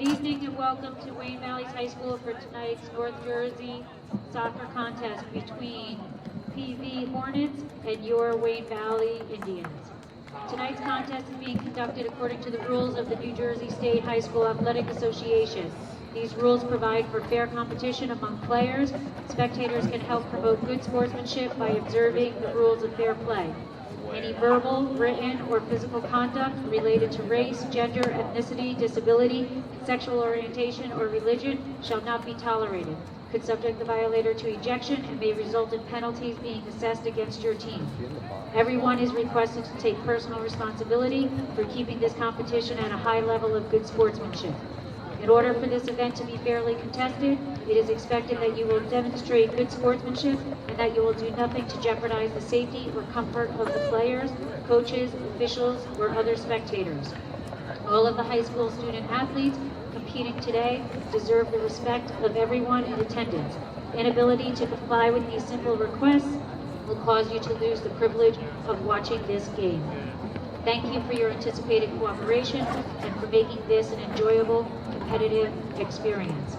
evening and welcome to Wayne Valley High School for tonight's North Jersey soccer contest between PV Hornets and your Wayne Valley Indians. Tonight's contest is being conducted according to the rules of the New Jersey State High School Athletic Association. These rules provide for fair competition among players. Spectators can help promote good sportsmanship by observing the rules of fair play. Any verbal, written, or physical conduct related to race, gender, ethnicity, disability, sexual orientation, or religion shall not be tolerated, could subject the violator to ejection, and may result in penalties being assessed against your team. Everyone is requested to take personal responsibility for keeping this competition at a high level of good sportsmanship. In order for this event to be fairly contested, it is expected that you will demonstrate good sportsmanship and that you will do nothing to jeopardize the safety or comfort of the players, coaches, officials, or other spectators. All of the high school student athletes competing today deserve the respect of everyone in attendance. Inability to comply with these simple requests will cause you to lose the privilege of watching this game. Thank you for your anticipated cooperation and for making this an enjoyable, competitive experience.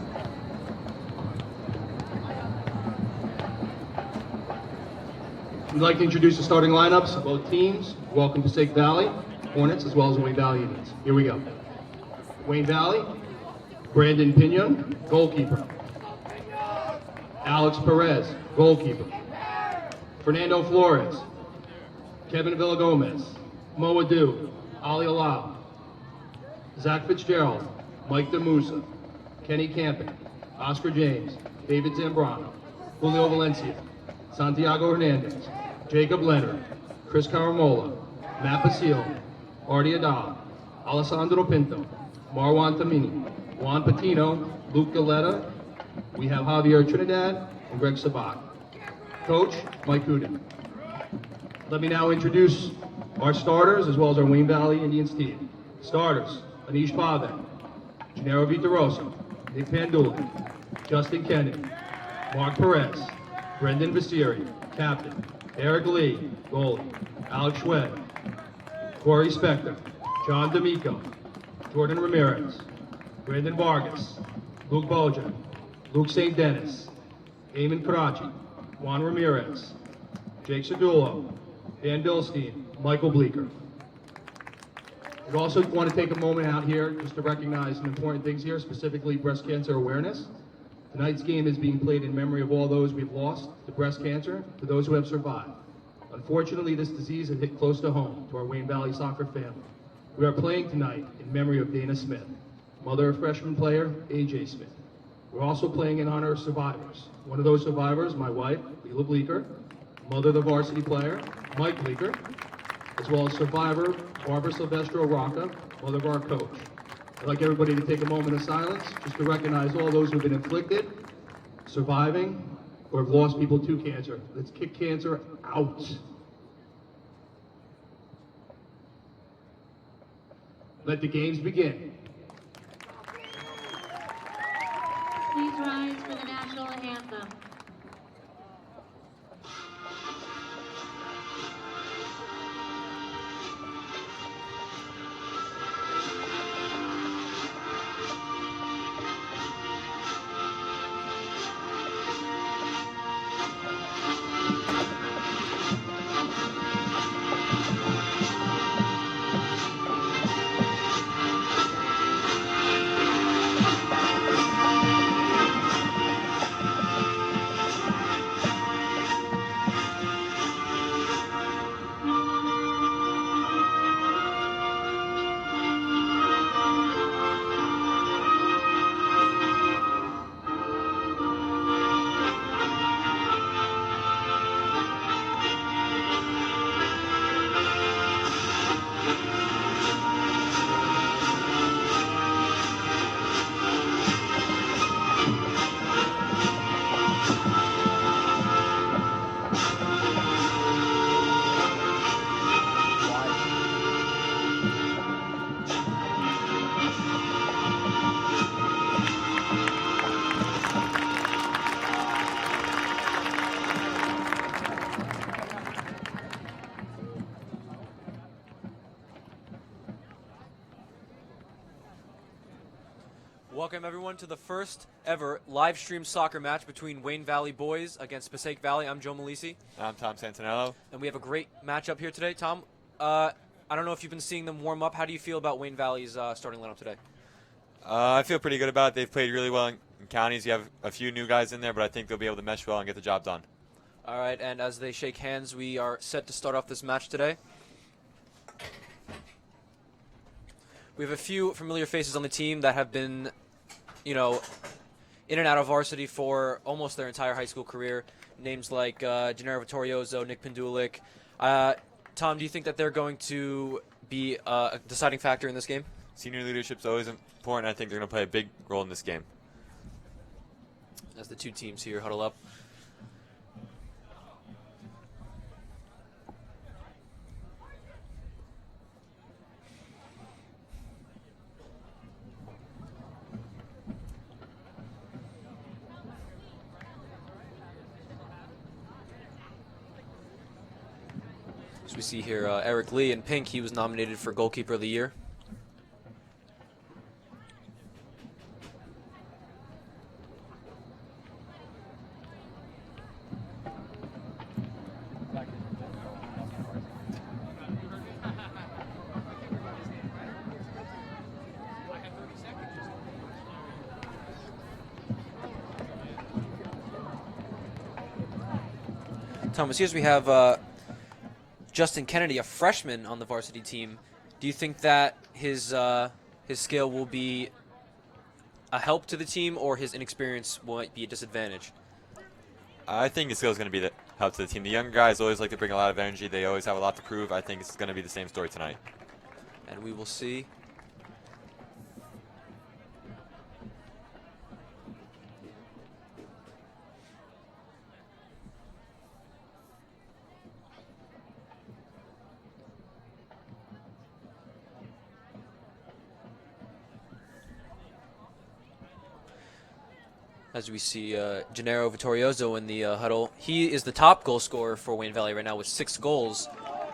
We'd like to introduce the starting lineups of both teams. Welcome Passaic Valley Hornets as well as Wayne Valley Indians. Here we go. Wayne Valley, Brandon Pinion, goalkeeper. Alex Perez, goalkeeper. Fernando Flores, Kevin Villagomez, Mo Adu, Ali Alal, Zach Fitzgerald, Mike DeMusa, Kenny Campion, Oscar James, David Zambrano, Julio Valencia, Santiago Hernandez, Jacob Leonard, Chris Caramola, Matt Basile, Artie Adal, Alessandro Pinto, Marwan Tamini, Juan Patino, Luke Galetta. We have Javier Trinidad and Greg Sabat. Coach, Mike Houdin. Let me now introduce our starters as well as our Wayne Valley Indians team. Starters, Anish Pave, Gennaro Vitarosa, Nick Panduli, Justin Kennedy, Mark Perez, Brendan Vasiri, captain, Eric Lee, goalie, Alex Schwed, Corey Spector, John D'Amico, Jordan Ramirez, Brandon Vargas, Luke Bojan, Luke St. Dennis, Eamon Karachi, Juan Ramirez, Jake Sedullo, Dan Bilstein, Michael Bleeker. We also want to take a moment out here just to recognize some important things here, specifically breast cancer awareness. Tonight's game is being played in memory of all those we've lost to breast cancer, to those who have survived. Unfortunately, this disease has hit close to home to our Wayne Valley soccer family. We are playing tonight in memory of Dana Smith, mother of freshman player AJ Smith. We're also playing in honor of survivors. One of those survivors, my wife, Leila Bleeker, mother of the varsity player, Mike Bleeker, as well as survivor Barbara Silvestro Rocca, mother of our coach. I'd like everybody to take a moment of silence just to recognize all those who have been afflicted, surviving, or have lost people to cancer. Let's kick cancer out. Let the games begin. Please rise for the national anthem. Welcome everyone to the first ever live stream soccer match between Wayne Valley boys against Passaic Valley. I'm Joe Malisi. I'm Tom Santinello. And we have a great matchup here today. Tom, I don't know if you've been seeing them warm up. How do you feel about Wayne Valley's starting lineup today? I feel pretty good about it. They've played really well in counties. You have a few new guys in there, but I think they'll be able to mesh well and get the job done. All right, and as they shake hands, we are set to start off this match today. We have a few familiar faces on the team that have been, in and out of varsity for almost their entire high school career. Names like Gennaro Vittorioso, Nick Pendulik. Tom, do you think that they're going to be a deciding factor in this game? Senior leadership is always important. I think they're going to play a big role in this game. As the two teams here huddle up. As we see here, Eric Lee in pink, he was nominated for Goalkeeper of the Year. Thomas, here's we have Justin Kennedy, a freshman on the varsity team. Do you think that his skill will be a help to the team, or his inexperience might be a disadvantage? I think his skill is going to be the help to the team. The young guys always like to bring a lot of energy. They always have a lot to prove. I think it's going to be the same story tonight. And we will see. As we see Gennaro Vittorioso in the huddle. He is the top goal scorer for Wayne Valley right now with 6 goals.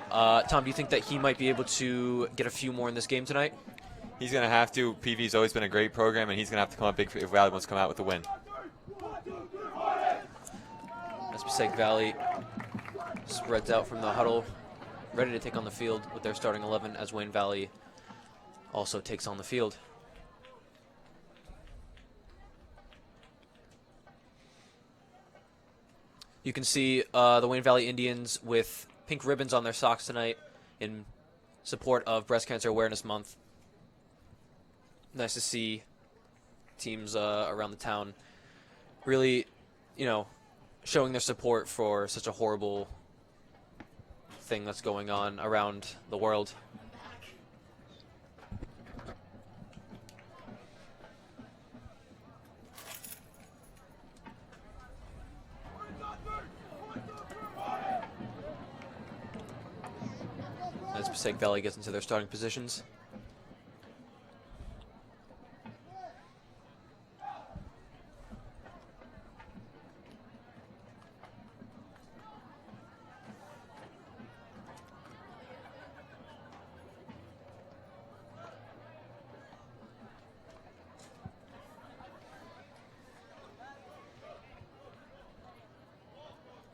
Tom, do you think that he might be able to get a few more in this game tonight? He's going to have to. PV's always been a great program, and he's going to have to come up big if Valley wants to come out with a win. As Passaic Valley spreads out from the huddle, ready to take on the field with their starting 11, as Wayne Valley also takes on the field. You can see the Wayne Valley Indians with pink ribbons on their socks tonight in support of Breast Cancer Awareness Month. Nice to see teams around the town really, showing their support for such a horrible thing that's going on around the world. As Passaic Valley gets into their starting positions.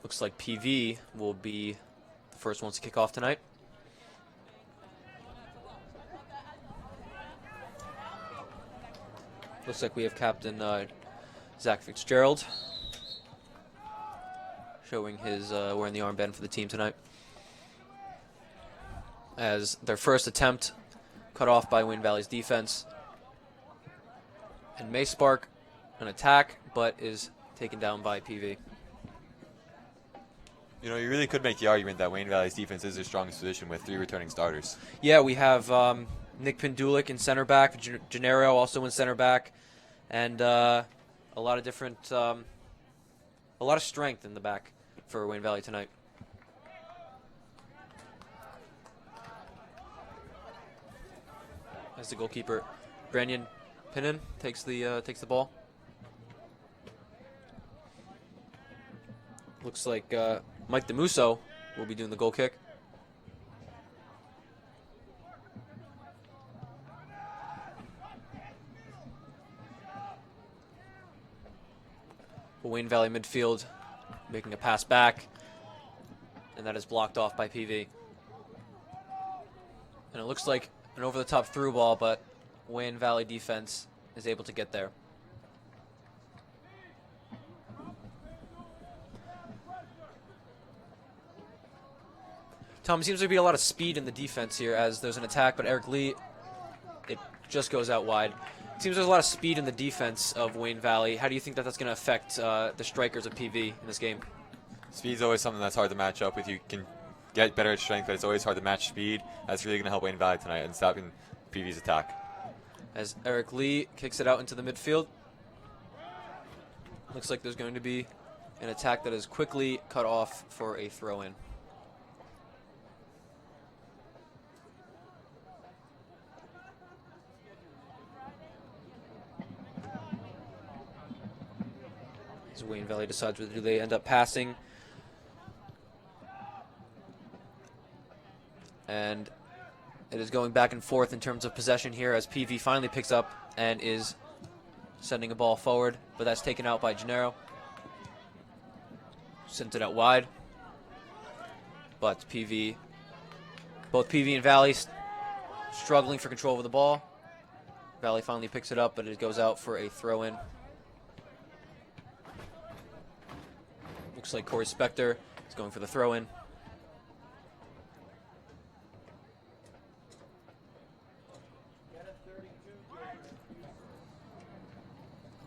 Looks like PV will be the first ones to kick off tonight. Looks like we have Captain Zach Fitzgerald showing his wearing the armband for the team tonight. As their first attempt cut off by Wayne Valley's defense. And may spark an attack, but is taken down by PV. You really could make the argument that Wayne Valley's defense is their strongest position with 3 returning starters. Yeah, we have Nick Pendulik in center back, Gennaro also in center back, and a lot of different, a lot of strength in the back for Wayne Valley tonight. As the goalkeeper, Brandon Pinnan takes the ball. Looks like Mike DeMusso will be doing the goal kick. But Wayne Valley midfield making a pass back, and that is blocked off by PV. And it looks like an over-the-top through ball, but Wayne Valley defense is able to get there. Tom, it seems to be a lot of speed in the defense here as there's an attack, but Eric Lee, it just goes out wide. It seems there's a lot of speed in the defense of Wayne Valley. How do you think that that's going to affect the strikers of PV in this game? Speed's always something that's hard to match up with. You can get better at strength, but it's always hard to match speed. That's really going to help Wayne Valley tonight in stopping PV's attack. As Eric Lee kicks it out into the midfield. Looks like there's going to be an attack that is quickly cut off for a throw-in. As Wayne Valley decides whether they end up passing. And it is going back and forth in terms of possession here as PV finally picks up and is sending a ball forward, but that's taken out by Gennaro. Sent it out wide. But both PV and Valley struggling for control of the ball. Valley finally picks it up, but it goes out for a throw-in. Looks like Corey Spector is going for the throw-in.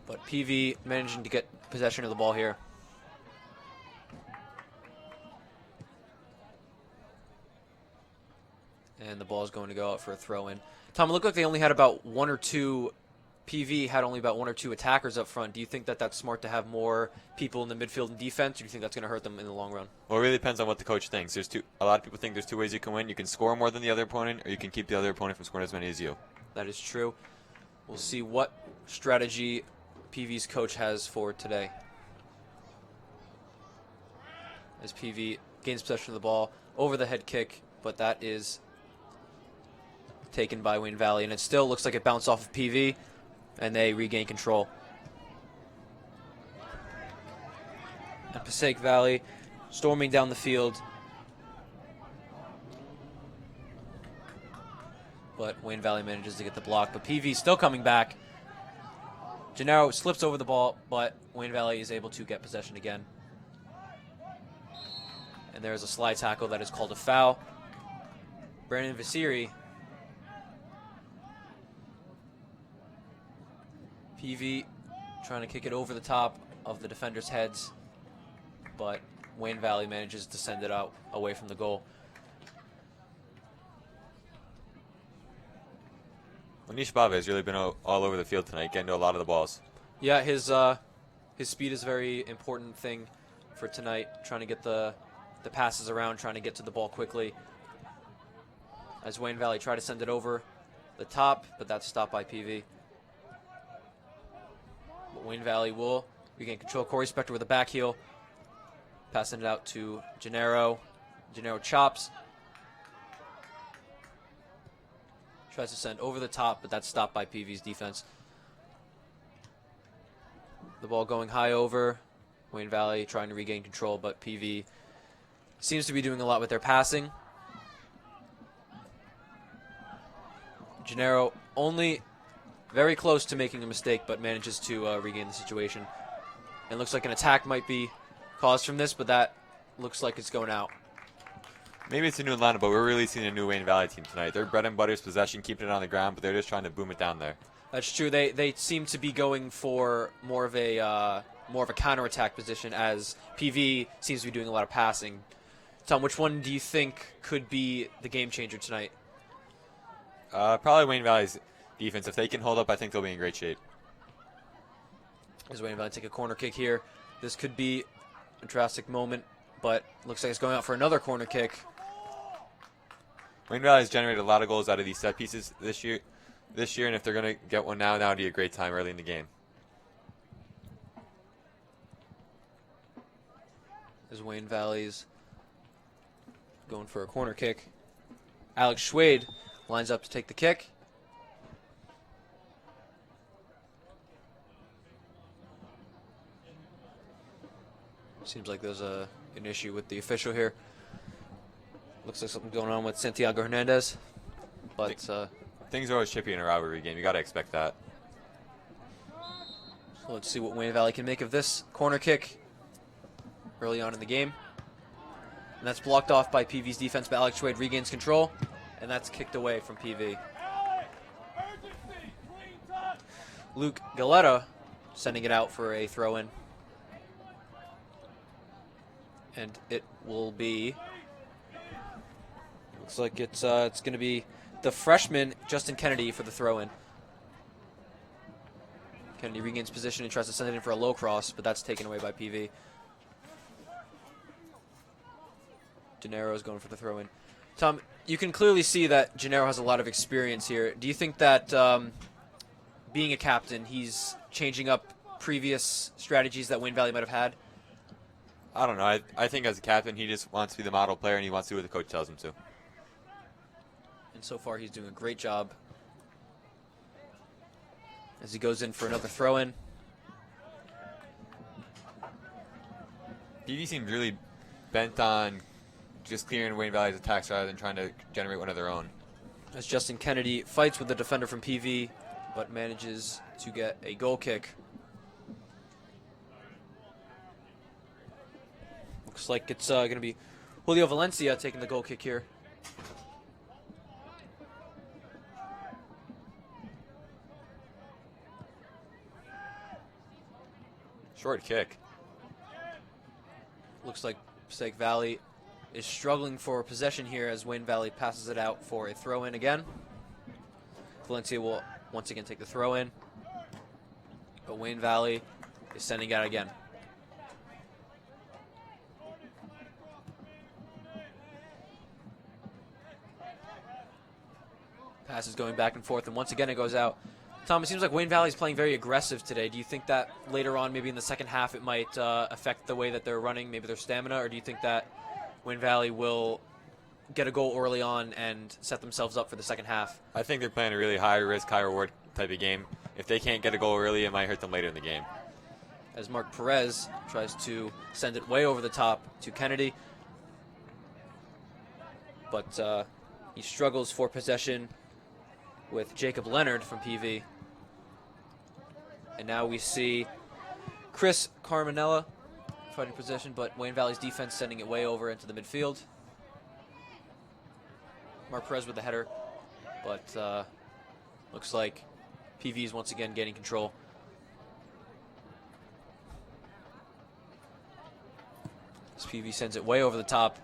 But PV managing to get possession of the ball here. And the ball is going to go out for a throw-in. Tom, it looked like they only had about PV had only about one or two attackers up front. Do you think that that's smart to have more people in the midfield and defense, or do you think that's going to hurt them in the long run? Well, it really depends on what the coach thinks. A lot of people think there's two ways you can win. You can score more than the other opponent, or you can keep the other opponent from scoring as many as you. That is true. We'll see what strategy PV's coach has for today. As PV gains possession of the ball, over the head kick, but that is taken by Wayne Valley, and it still looks like it bounced off of PV, and they regain control. And Passaic Valley storming down the field, but Wayne Valley manages to get the block, but PV still coming back. Gennaro slips over the ball, but Wayne Valley is able to get possession again. And there's a slide tackle that is called a foul. Brandon Vasiri. PV trying to kick it over the top of the defenders' heads, but Wayne Valley manages to send it out away from the goal. Manish Bava has really been all over the field tonight, getting to a lot of the balls. Yeah, his speed is a very important thing for tonight, trying to get the passes around, trying to get to the ball quickly. As Wayne Valley try to send it over the top, but that's stopped by PV. But Wayne Valley will regain control. Corey Spector with a back heel. Passing it out to Gennaro. Gennaro chops. Tries to send over the top, but that's stopped by PV's defense. The ball going high over. Wayne Valley trying to regain control, but PV seems to be doing a lot with their passing. Gennaro only very close to making a mistake, but manages to regain the situation. And looks like an attack might be caused from this, but that looks like it's going out. Maybe it's a new lineup, but we're really seeing a new Wayne Valley team tonight. Their bread and butter is possession, keeping it on the ground, but they're just trying to boom it down there. That's true. They seem to be going for more of a counterattack position, as PV seems to be doing a lot of passing. Tom, which one do you think could be the game changer tonight? Probably Wayne Valley's defense. If they can hold up, I think they'll be in great shape. As Wayne Valley take a corner kick here, this could be a drastic moment, but looks like it's going out for another corner kick. Wayne Valley has generated a lot of goals out of these set pieces this year, and if they're going to get one now would be a great time early in the game. As Wayne Valley's going for a corner kick. Alex Schwade lines up to take the kick. Seems like there's an issue with the official here. Looks like something going on with Santiago Hernandez. But things are always chippy in a rivalry game. You got to expect that. so let's see what Wayne Valley can make of this corner kick early on in the game. And that's blocked off by PV's defense, but Alex Schwade regains control, and that's kicked away from PV. Luke Galetta sending it out for a throw-in. And it will be, looks like it's going to be the freshman Justin Kennedy for the throw-in. Kennedy regains position and tries to send it in for a low cross, but that's taken away by PV. Gennaro is going for the throw-in. Tom, you can clearly see that Gennaro has a lot of experience here. Do you think that being a captain, he's changing up previous strategies that Wayne Valley might have had? I don't know. I think as a captain, he just wants to be the model player, and he wants to do what the coach tells him to. And so far, he's doing a great job as he goes in for another throw-in. PV seemed really bent on just clearing Wayne Valley's attacks rather than trying to generate one of their own. As Justin Kennedy fights with the defender from PV, but manages to get a goal kick. Looks like it's going to be Julio Valencia taking the goal kick here. Short kick. Looks like Passaic Valley is struggling for possession here as Wayne Valley passes it out for a throw-in again. Valencia will once again take the throw-in, but Wayne Valley is sending it out again. Pass is going back and forth, and once again it goes out. Tom, it seems like Wayne Valley is playing very aggressive today. Do you think that later on, maybe in the second half, it might affect the way that they're running, maybe their stamina, or do you think that Wayne Valley will get a goal early on and set themselves up for the second half? I think they're playing a really high-risk, high-reward type of game. If they can't get a goal early, it might hurt them later in the game. As Mark Perez tries to send it way over the top to Kennedy. But he struggles for possession with Jacob Leonard from PV. And now we see Chris Carmanella fighting possession, but Wayne Valley's defense sending it way over into the midfield. Mark Perez with the header, but looks like PV is once again gaining control. As PV sends it way over the top.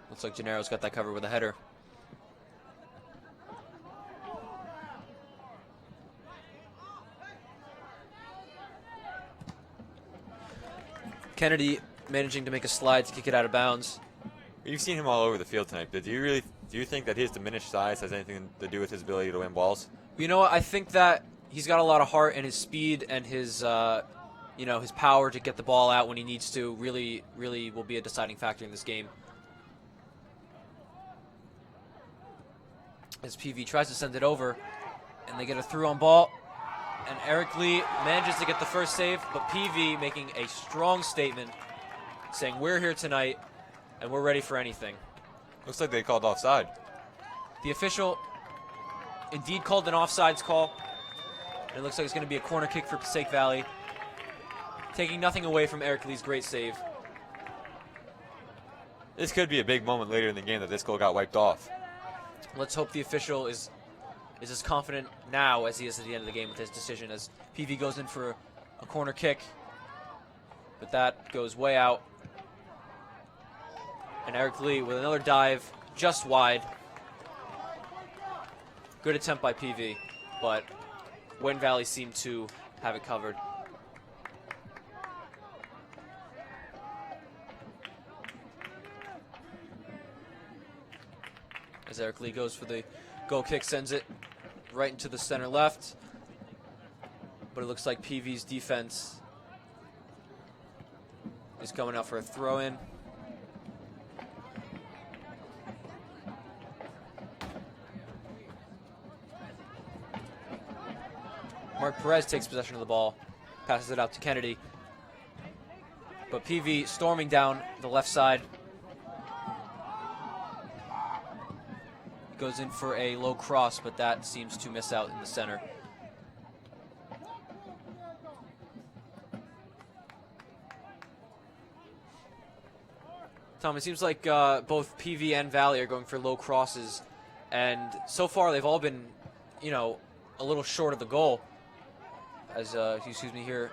Looks like Gennaro's got that covered with a header. Kennedy managing to make a slide to kick it out of bounds. You've seen him all over the field tonight, but do you think that his diminished size has anything to do with his ability to win balls? You know what? I think that he's got a lot of heart, and his speed and his his power to get the ball out when he needs to really will be a deciding factor in this game. As PV tries to send it over, and they get a through on ball, and Eric Lee manages to get the first save, but PV making a strong statement saying we're here tonight and we're ready for anything. Looks like they called offside. The official indeed called an offsides call, and it looks like it's going to be a corner kick for Passaic Valley, taking nothing away from Eric Lee's great save. This could be a big moment later in the game that this goal got wiped off. Let's hope the official is as confident now as he is at the end of the game with his decision, as PV goes in for a corner kick, but that goes way out. And Eric Lee with another dive just wide. Good attempt by PV, but Wayne Valley seemed to have it covered. As Eric Lee goes for the goal kick, sends it right into the center left. But it looks like PV's defense is coming out for a throw-in. Mark Perez takes possession of the ball, passes it out to Kennedy. But PV storming down the left side. Goes in for a low cross, but that seems to miss out in the center. Tom, it seems like both PV and Valley are going for low crosses, and so far they've all been, you know, a little short of the goal. As, excuse me here,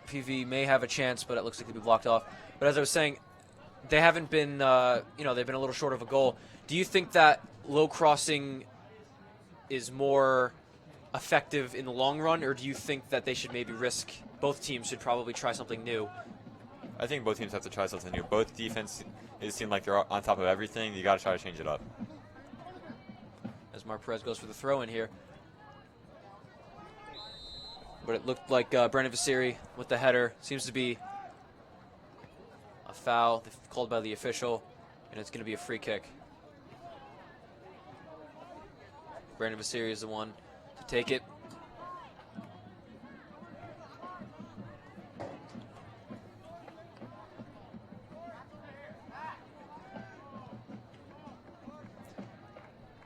PV may have a chance, but it looks like they'll be blocked off. But as I was saying, they haven't been, you know, they've been a little short of a goal. Do you think that low crossing is more effective in the long run, or do you think that they should maybe risk, both teams should probably try something new? I think both teams have to try something new. Both defenses seem like they're on top of everything. You got to try to change it up. As Mark Perez goes for the throw-in here. But it looked like Brandon Vasiri with the header. Seems to be a foul called by the official, and it's going to be a free kick. Brandon Vasiri is the one to take it.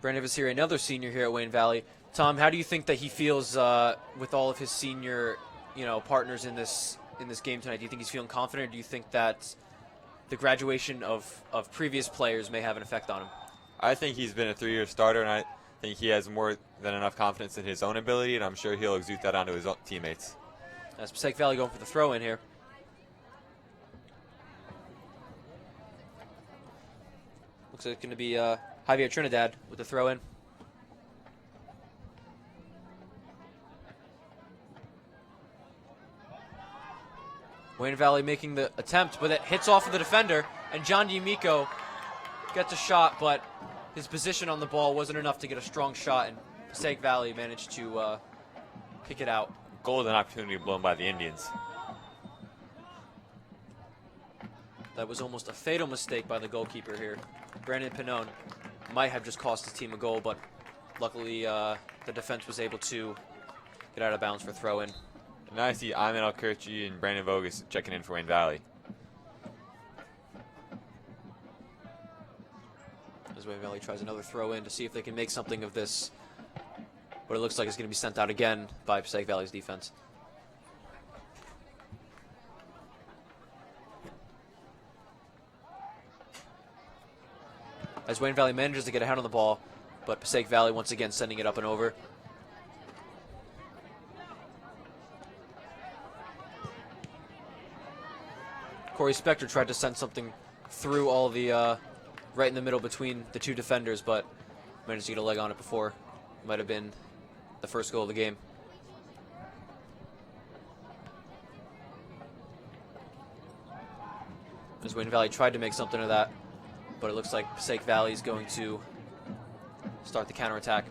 Brandon Vasiri, another senior here at Wayne Valley. Tom, how do you think that he feels with all of his senior, you know, partners in this game tonight? Do you think he's feeling confident, or do you think that the graduation of previous players may have an effect on him? I think he's been a 3-year starter, and I think he has more than enough confidence in his own ability, and I'm sure he'll exude that onto his own teammates. That's Passaic Valley going for the throw-in here. Looks like it's going to be Javier Trinidad with the throw-in. Wayne Valley making the attempt, but it hits off of the defender, and John D'Amico gets a shot, but his position on the ball wasn't enough to get a strong shot, and Passaic Valley managed to kick it out. Golden opportunity blown by the Indians. That was almost a fatal mistake by the goalkeeper here. Brandon Pinone might have just cost his team a goal, but luckily the defense was able to get out of bounds for throw-in. And I see Ayman Al-Kirchi and Brandon Vogus checking in for Wayne Valley. As Wayne Valley tries another throw-in to see if they can make something of this. But it looks like it's going to be sent out again by Passaic Valley's defense. As Wayne Valley manages to get a hand on the ball, but Passaic Valley once again sending it up and over. Corey Spector tried to send something through all the, right in the middle between the two defenders, but managed to get a leg on it before. It might have been the first goal of the game. As Wayne Valley tried to make something of that, but it looks like Passaic Valley is going to start the counterattack.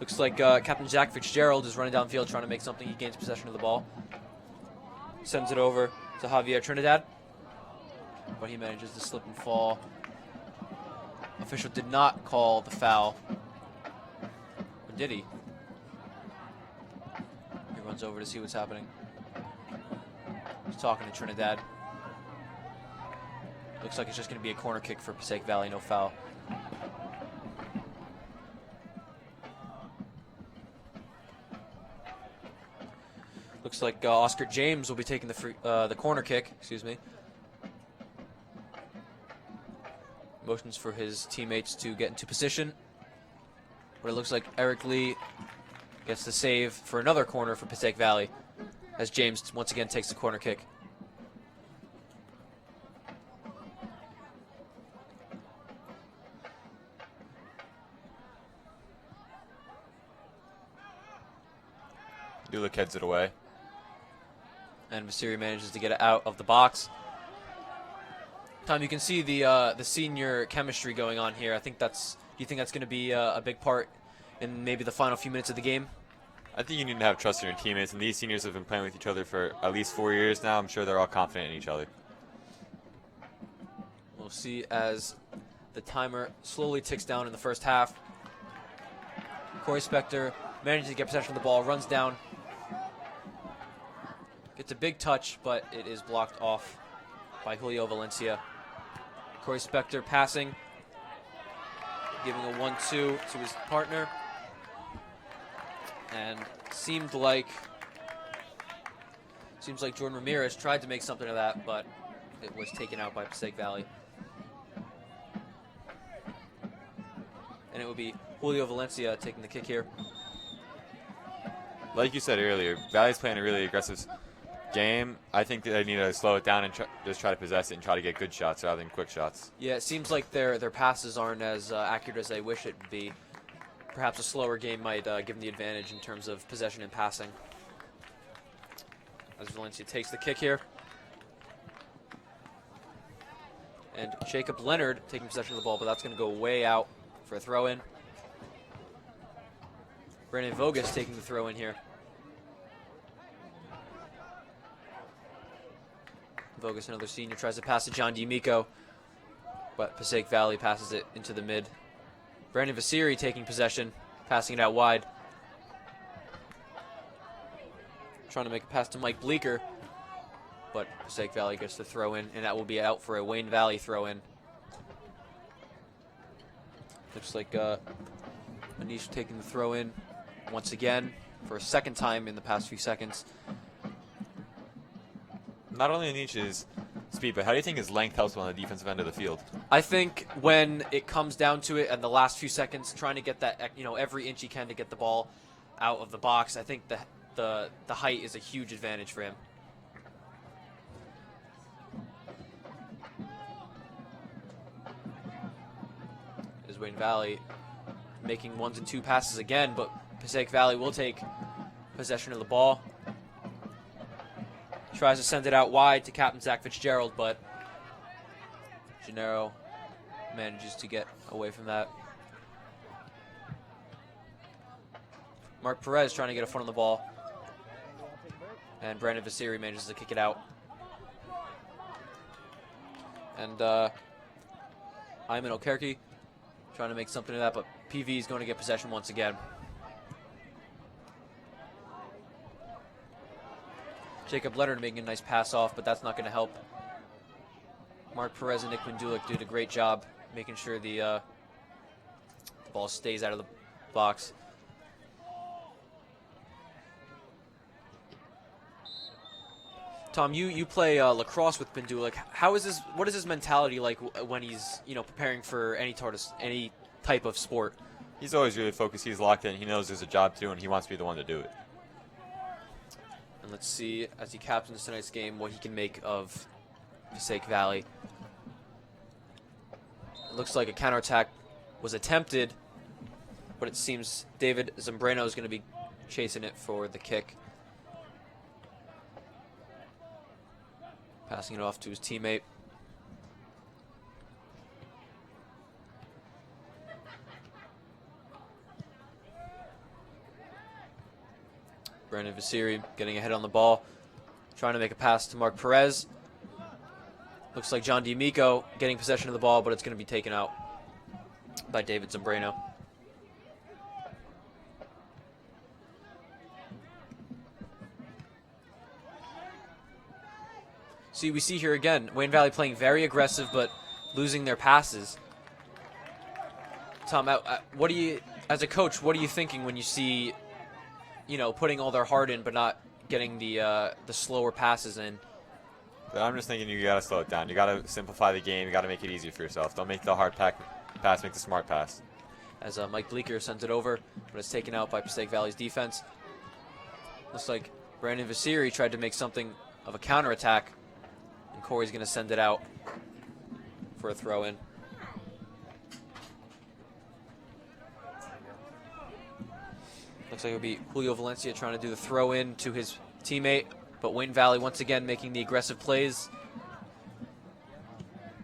Looks like Captain Zach Fitzgerald is running downfield trying to make something. He gains possession of the ball. Sends it over to Javier Trinidad, but he manages to slip and fall. Official did not call the foul. Or did he? He runs over to see what's happening. He's talking to Trinidad. Looks like it's just going to be a corner kick for Passaic Valley, no foul. Looks like Oscar James will be taking the corner kick. Excuse me. Motions for his teammates to get into position. But it looks like Eric Lee gets the save for another corner for Passaic Valley, as James once again takes the corner kick. Dulak heads it away. And Vasiri manages to get it out of the box. Tom, you can see the senior chemistry going on here. I think that's. Do you think that's going to be a big part in maybe the final few minutes of the game? I think you need to have trust in your teammates, and these seniors have been playing with each other for at least 4 years now. I'm sure they're all confident in each other. We'll see as the timer slowly ticks down in the first half. Corey Spector manages to get possession of the ball, runs down Gets a big touch, but it is blocked off by Julio Valencia. Corey Spector passing, giving a 1-2 to his partner. And seems like Jordan Ramirez tried to make something of that, but it was taken out by Passaic Valley. And it will be Julio Valencia taking the kick here. Like you said earlier, Valley's playing a really aggressive game. I think they need to slow it down and just try to possess it and try to get good shots rather than quick shots. Yeah, it seems like their passes aren't as accurate as they wish it would be. Perhaps a slower game might give them the advantage in terms of possession and passing. As Valencia takes the kick here. And Jacob Leonard taking possession of the ball, but that's going to go way out for a throw-in. Brandon Vogus taking the throw-in here. Vogus, another senior, tries to pass to John D'Amico, but Passaic Valley passes it into the mid. Brandon Vasiri taking possession, passing it out wide. Trying to make a pass to Mike Bleeker, but Passaic Valley gets the throw in, and that will be out for a Wayne Valley throw in. Looks like Manish taking the throw in once again for a second time in the past few seconds. Not only Anish's speed, but how do you think his length helps him on the defensive end of the field? I think when it comes down to it and the last few seconds, trying to get that, every inch he can to get the ball out of the box, I think the height is a huge advantage for him. Is Wayne Valley making 1s and 2 passes again, but Passaic Valley will take possession of the ball. Tries to send it out wide to Captain Zach Fitzgerald, but Gennaro manages to get away from that. Mark Perez trying to get a foot on the ball. And Brandon Vasiri manages to kick it out. And Ayman Okerke trying to make something of that, but PV is going to get possession once again. Jacob Leonard making a nice pass off, but that's not going to help. Mark Perez and Nick Mendulik did a great job making sure the ball stays out of the box. Tom, you play lacrosse with Mendulik. What is his mentality like when he's preparing for any type of sport? He's always really focused. He's locked in. He knows there's a job to do, and he wants to be the one to do it. And let's see, as he captains tonight's game, what he can make of Passaic Valley. It looks like a counterattack was attempted, but it seems David Zambrano is going to be chasing it for the kick. Passing it off to his teammate. Brandon Vasiri getting ahead on the ball, trying to make a pass to Mark Perez. Looks like John D'Amico getting possession of the ball, but it's going to be taken out by David Zambrano. See, we see here again, Wayne Valley playing very aggressive, but losing their passes. Tom, as a coach, what are you thinking when you see, putting all their heart in, but not getting the slower passes in? But I'm just thinking you got to slow it down. You got to simplify the game. You got to make it easier for yourself. Don't make the hard pass, make the smart pass. As Mike Bleeker sends it over, but it's taken out by Passaic Valley's defense. Looks like Brandon Vasiri tried to make something of a counterattack, and Corey's going to send it out for a throw-in. Looks like it'll be Julio Valencia trying to do the throw-in to his teammate, but Wayne Valley once again making the aggressive plays,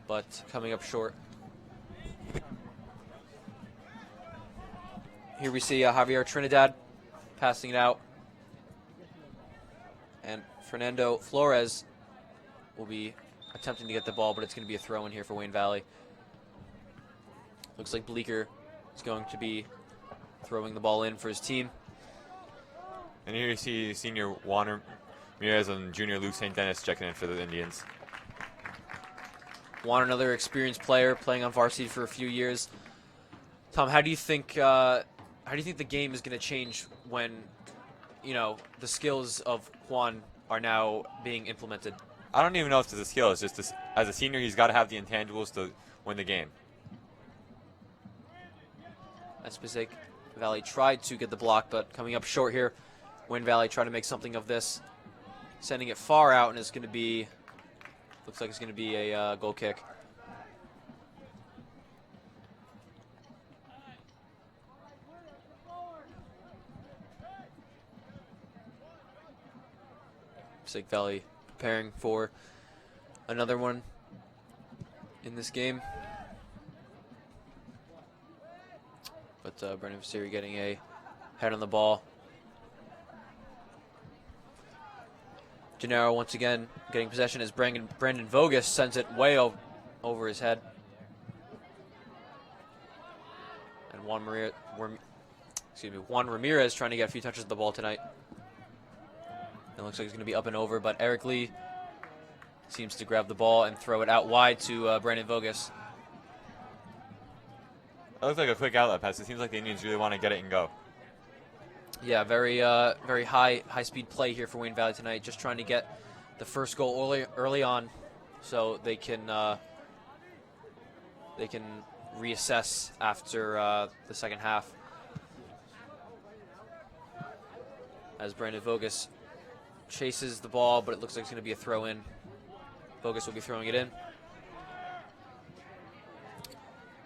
but coming up short. Here we see Javier Trinidad passing it out, and Fernando Flores will be attempting to get the ball, but it's going to be a throw-in here for Wayne Valley. Looks like Bleeker is going to be throwing the ball in for his team. And here you see senior Juan Ramirez and junior Luke St. Dennis checking in for the Indians. Juan, another experienced player playing on varsity for a few years. Tom, how do you think the game is going to change when, the skills of Juan are now being implemented? I don't even know if it's a skill. It's just as a senior, he's got to have the intangibles to win the game. As Passaic Valley tried to get the block, but coming up short here. Wayne Valley trying to make something of this, sending it far out, and it's going to be, looks like it's going to be a goal kick. Passaic Valley preparing for another one in this game. But Brendan Vasiri getting a head on the ball. Gennaro once again getting possession as Brandon Vogus sends it way over his head. And Juan Ramirez trying to get a few touches of the ball tonight. It looks like he's going to be up and over, but Eric Lee seems to grab the ball and throw it out wide to Brandon Vogus. That looks like a quick outlet pass. It seems like the Indians really want to get it and go. Yeah, very high speed play here for Wayne Valley tonight. Just trying to get the first goal early on, so they can reassess after the second half. As Brandon Vogus chases the ball, but it looks like it's going to be a throw in. Vogus will be throwing it in.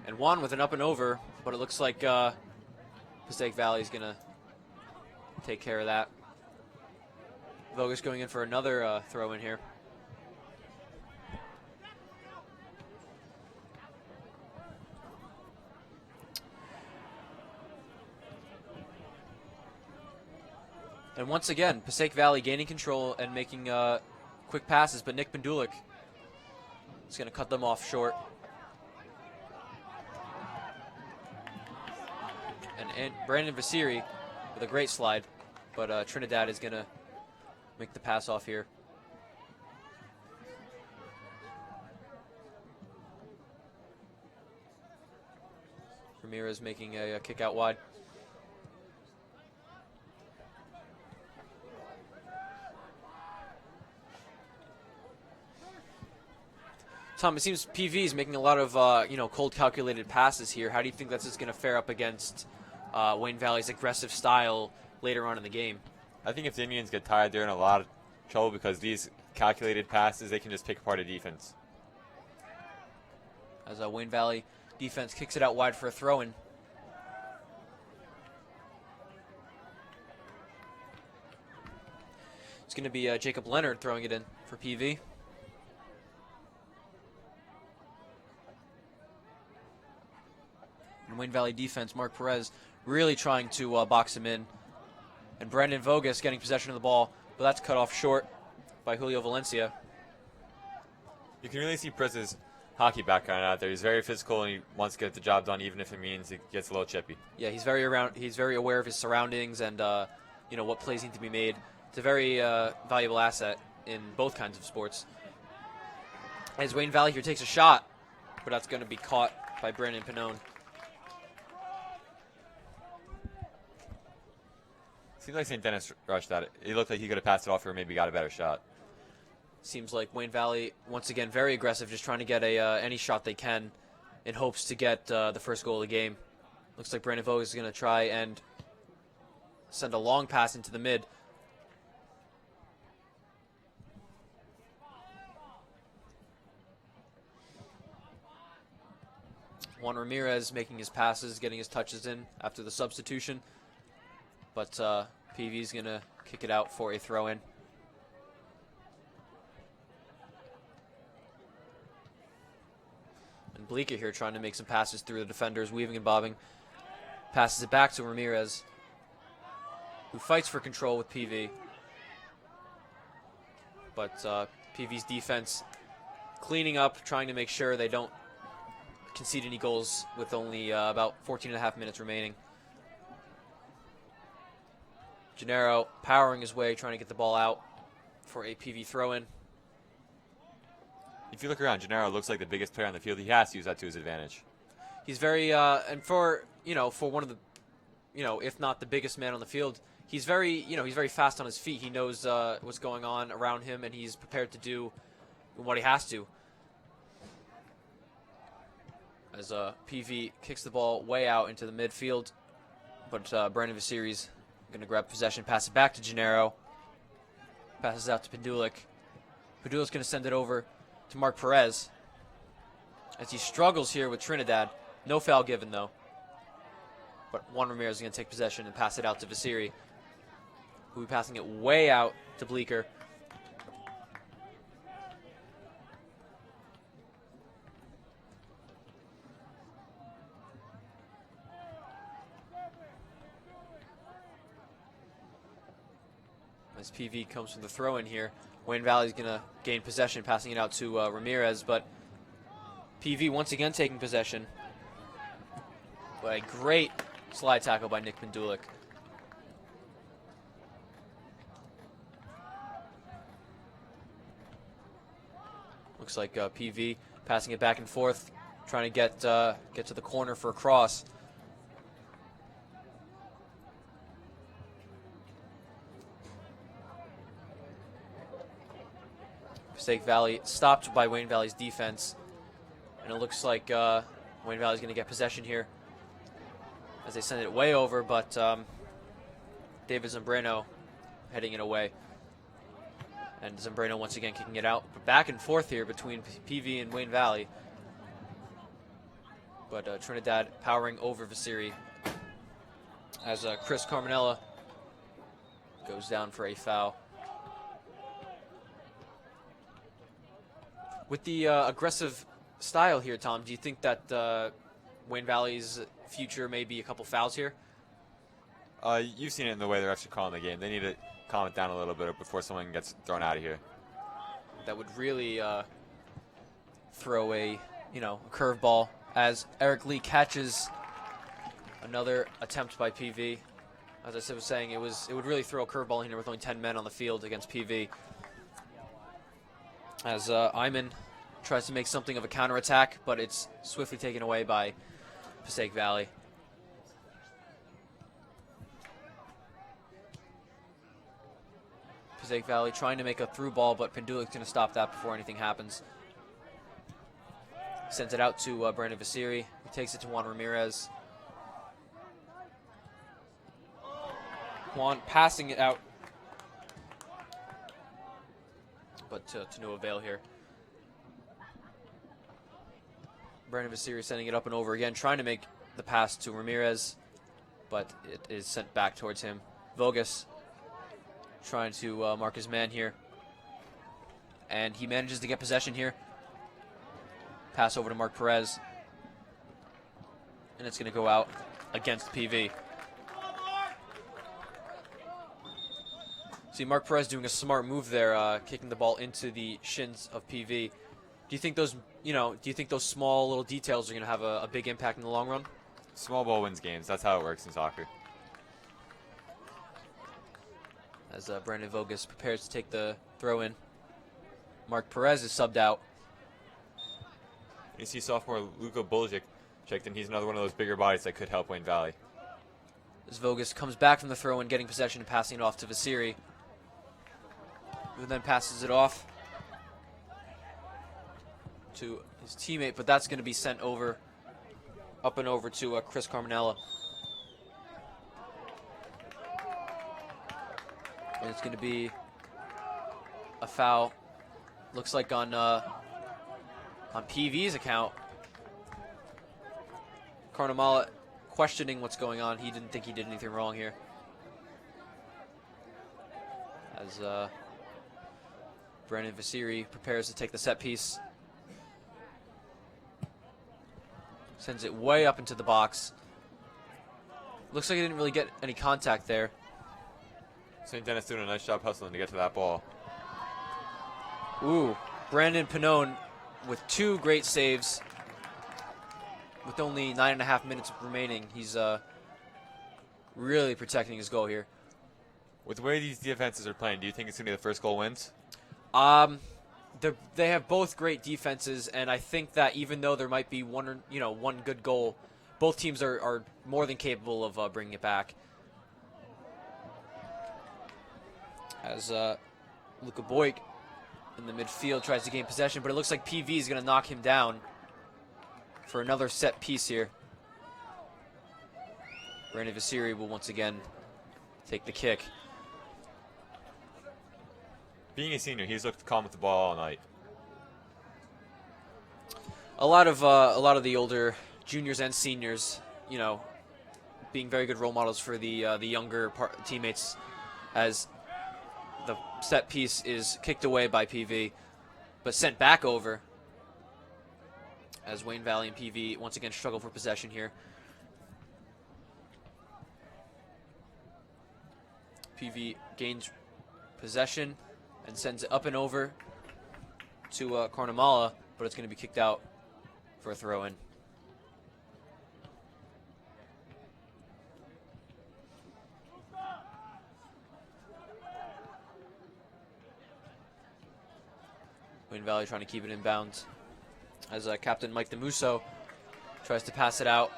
And Juan with an up and over, but it looks like Passaic Valley is going to take care of that. Vogus going in for another throw in here. And once again, Passaic Valley gaining control and making quick passes, but Nick Pendulik is going to cut them off short. And Brandon Vasiri with a great slide, but Trinidad is going to make the pass off here. Ramirez making a kick out wide. Tom, it seems PV is making a lot of cold calculated passes here. How do you think that's just going to fare up against Wayne Valley's aggressive style later on in the game? I think if the Indians get tired, they're in a lot of trouble because these calculated passes, they can just pick apart a defense. As Wayne Valley defense kicks it out wide for a throw-in. It's going to be Jacob Leonard throwing it in for PV. And Wayne Valley defense, Mark Perez, really trying to box him in. And Brandon Vogus getting possession of the ball, but that's cut off short by Julio Valencia. You can really see Perez's hockey background out there. He's very physical and he wants to get the job done, even if it means it gets a little chippy. Yeah, he's very aware of his surroundings and what plays need to be made. It's a very valuable asset in both kinds of sports. As Wayne Valley here takes a shot, but that's going to be caught by Brandon Pannone. Seems like St. Dennis rushed at it. It looked like he could have passed it off or maybe got a better shot. Seems like Wayne Valley, once again, very aggressive, just trying to get any shot they can in hopes to get the first goal of the game. Looks like Brandon Vogus is going to try and send a long pass into the mid. Juan Ramirez making his passes, getting his touches in after the substitution. But PV is going to kick it out for a throw-in. And Bleeker here trying to make some passes through the defenders, weaving and bobbing. Passes it back to Ramirez, who fights for control with PV. But PV's defense cleaning up, trying to make sure they don't concede any goals with only about 14 and a half minutes remaining. Gennaro powering his way, trying to get the ball out. for a PV throw-in. If you look around, Gennaro looks like the biggest player on the field. He has to use that to his advantage. He's very, and for one of the, if not the biggest man on the field, he's very fast on his feet. He knows what's going on around him, and he's prepared to do what he has to. As PV kicks the ball way out into the midfield, but Brandon Vasiri's going to grab possession, pass it back to Gennaro. Passes out to Pendulic. Pendulic's going to send it over to Mark Perez as he struggles here with Trinidad. No foul given, though. But Juan Ramirez is going to take possession and pass it out to Vasiri, who will be passing it way out to Bleeker. As PV comes from the throw-in here, Wayne Valley's going to gain possession, passing it out to Ramirez, but PV once again taking possession. But a great slide tackle by Nick Pendulic. Looks like PV passing it back and forth, trying to get to the corner for a cross. Passaic Valley stopped by Wayne Valley's defense, and it looks like Wayne Valley's going to get possession here as they send it way over, but David Zambrano heading it away, and Zambrano once again kicking it out. But back and forth here between PV and Wayne Valley, but Trinidad powering over Vasiri as Chris Carminella goes down for a foul. With the aggressive style here, Tom, do you think that Wayne Valley's future may be a couple fouls here? You've seen it in the way they're actually calling the game. They need to calm it down a little bit before someone gets thrown out of here. That would really throw a curveball as Eric Lee catches another attempt by PV. As I was saying, it would really throw a curveball in here with only 10 men on the field against PV. As Iman tries to make something of a counterattack, but it's swiftly taken away by Passaic Valley. Passaic Valley trying to make a through ball, but Pendulic's going to stop that before anything happens. Sends it out to Brandon Vasiri. He takes it to Juan Ramirez. Juan passing it out, but to no avail here. Brandon Vasiri sending it up and over again, trying to make the pass to Ramirez, but it is sent back towards him. Vogus trying to mark his man here, and he manages to get possession here. Pass over to Mark Perez, and it's going to go out against PV. See, Mark Perez doing a smart move there, kicking the ball into the shins of PV. Do you think those, small little details are going to have a big impact in the long run? Small ball wins games. That's how it works in soccer. As Brandon Vogus prepares to take the throw in, Mark Perez is subbed out. You see sophomore Luka Buljic checked in. He's another one of those bigger bodies that could help Wayne Valley. As Vogus comes back from the throw in, getting possession and passing it off to Vasiri, who then passes it off to his teammate, but that's going to be sent over, up and over to Chris Carminella. And it's going to be a foul, looks like on PV's account. Carminella questioning what's going on. He didn't think he did anything wrong here. As Brandon Vasiri prepares to take the set piece. Sends it way up into the box. Looks like he didn't really get any contact there. St. Dennis doing a nice job hustling to get to that ball. Ooh, Brandon Pannone with two great saves. With only 9.5 minutes remaining, he's really protecting his goal here. With the way these defenses are playing, do you think it's going to be the first goal wins? They have both great defenses, and I think that even though there might be one good goal, both teams are more than capable of bringing it back. As Luka Boyk in the midfield tries to gain possession, but it looks like PV is going to knock him down for another set piece here. Brandon Vasiri will once again take the kick. Being a senior, he's looked calm with the ball all night. A lot of the older juniors and seniors, being very good role models for the younger teammates, as the set piece is kicked away by PV, but sent back over. As Wayne Valley and PV once again struggle for possession here. PV gains possession and sends it up and over to Cornamala, but it's going to be kicked out for a throw-in. Wayne Valley trying to keep it in bounds as Captain Mike DeMusso tries to pass it out.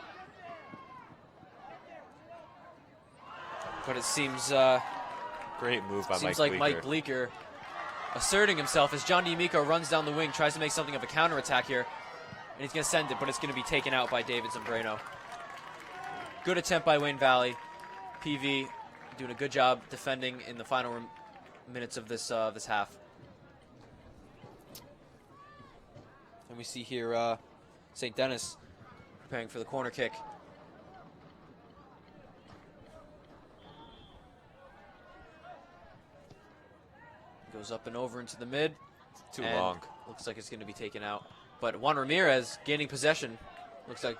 But it seems great move by seems Mike like Bleeker. Mike Bleeker asserting himself as John D'Amico runs down the wing, tries to make something of a counterattack here. And he's going to send it, but it's going to be taken out by David Zambrano. Good attempt by Wayne Valley. PV doing a good job defending in the final minutes of this half. And we see here St. Denis preparing for the corner kick. Goes up and over into the mid. Too and long. Looks like it's going to be taken out. But Juan Ramirez gaining possession. Looks like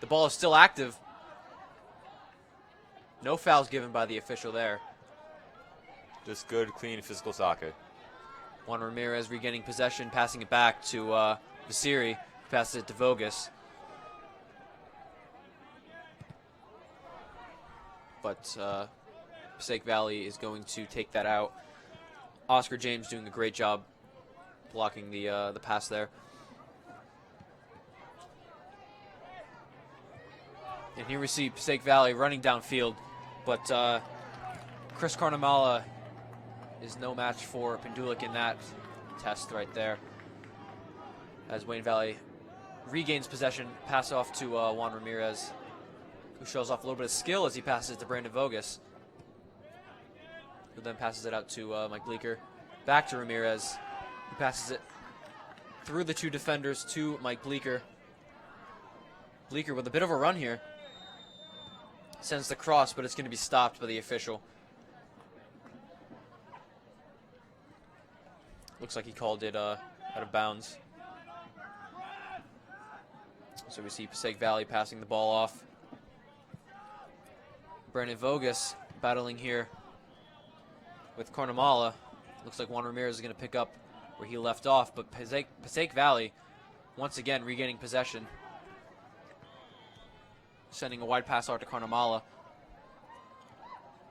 the ball is still active. No fouls given by the official there. Just good, clean, physical soccer. Juan Ramirez regaining possession, passing it back to Vasiri. Passes it to Vogus. But Passaic Valley is going to take that out. Oscar James doing a great job blocking the pass there. And here we see Passaic Valley running downfield, but Chris Carnamala is no match for Pendulic in that test right there. As Wayne Valley regains possession, pass off to Juan Ramirez, who shows off a little bit of skill as he passes to Brandon Vogus, who then passes it out to Mike Bleeker. Back to Ramirez, who passes it through the two defenders to Mike Bleeker. Bleeker with a bit of a run here. Sends the cross, but it's going to be stopped by the official. Looks like he called it out of bounds. So we see Passaic Valley passing the ball off. Brandon Vogus battling here with Cornamala. Looks like Juan Ramirez is going to pick up where he left off, but Passaic Valley once again regaining possession. Sending a wide pass out to Carnamala.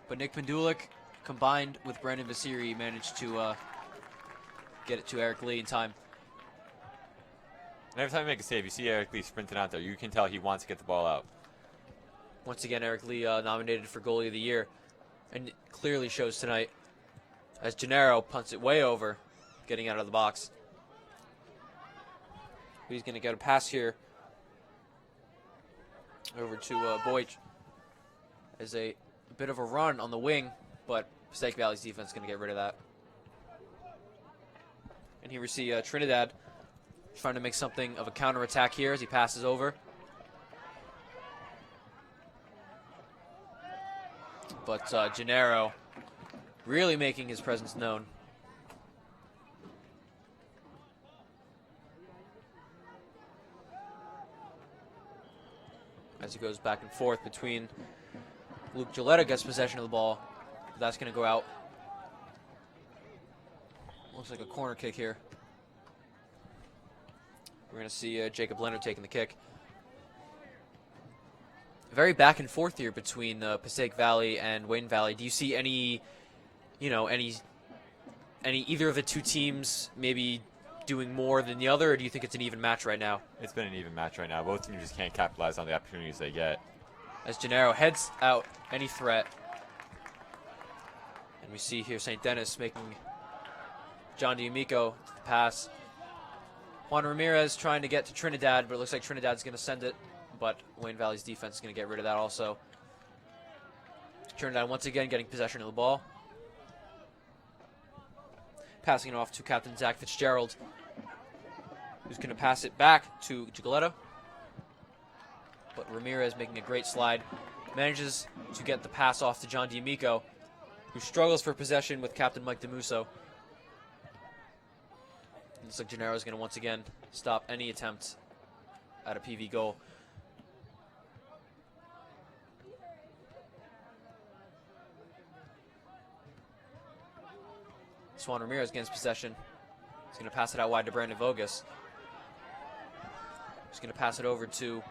But Nick Pendulic, combined with Brandon Vasiri, managed to get it to Eric Lee in time. And every time you make a save, you see Eric Lee sprinting out there. You can tell he wants to get the ball out. Once again, Eric Lee nominated for Goalie of the Year. And it clearly shows tonight as Gennaro punts it way over, getting out of the box. He's going to get a pass here over to Boych as a bit of a run on the wing, but Passaic Valley's defense is going to get rid of that. And here we see Trinidad trying to make something of a counterattack here as he passes over. But Gennaro really making his presence known. As he goes back and forth between Luke Gilletta gets possession of the ball. That's going to go out. Looks like a corner kick here. We're going to see Jacob Leonard taking the kick. Very back and forth here between Passaic Valley and Wayne Valley. Do you see any any either of the two teams maybe doing more than the other, or do you think it's an even match right now? It's been an even match right now. Both teams just can't capitalize on the opportunities they get. As Gennaro heads out any threat. And we see here St. Denis making John D'Amico the pass. Juan Ramirez trying to get to Trinidad, but it looks like Trinidad's going to send it. But Wayne Valley's defense is going to get rid of that also. Trinidad once again getting possession of the ball. Passing it off to Captain Zach Fitzgerald, who's going to pass it back to Gigoletto. But Ramirez making a great slide. Manages to get the pass off to John D'Amico, who struggles for possession with Captain Mike DeMusso. Looks like Gennaro is going to once again stop any attempt at a PV goal. Juan Ramirez gains possession. He's going to pass it out wide to Brandon Vogus. He's going to pass it over to...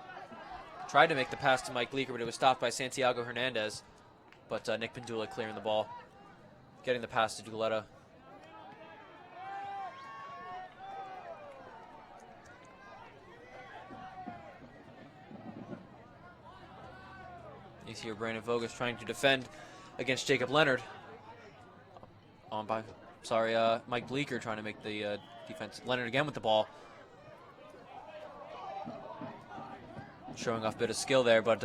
Tried to make the pass to Mike Bleeker, but it was stopped by Santiago Hernandez. But Nick Pendula clearing the ball. Getting the pass to Gigoletto. You see here Brandon Vogus trying to defend against Jacob Leonard. Mike Bleeker trying to make the defense. Leonard again with the ball. Showing off a bit of skill there, but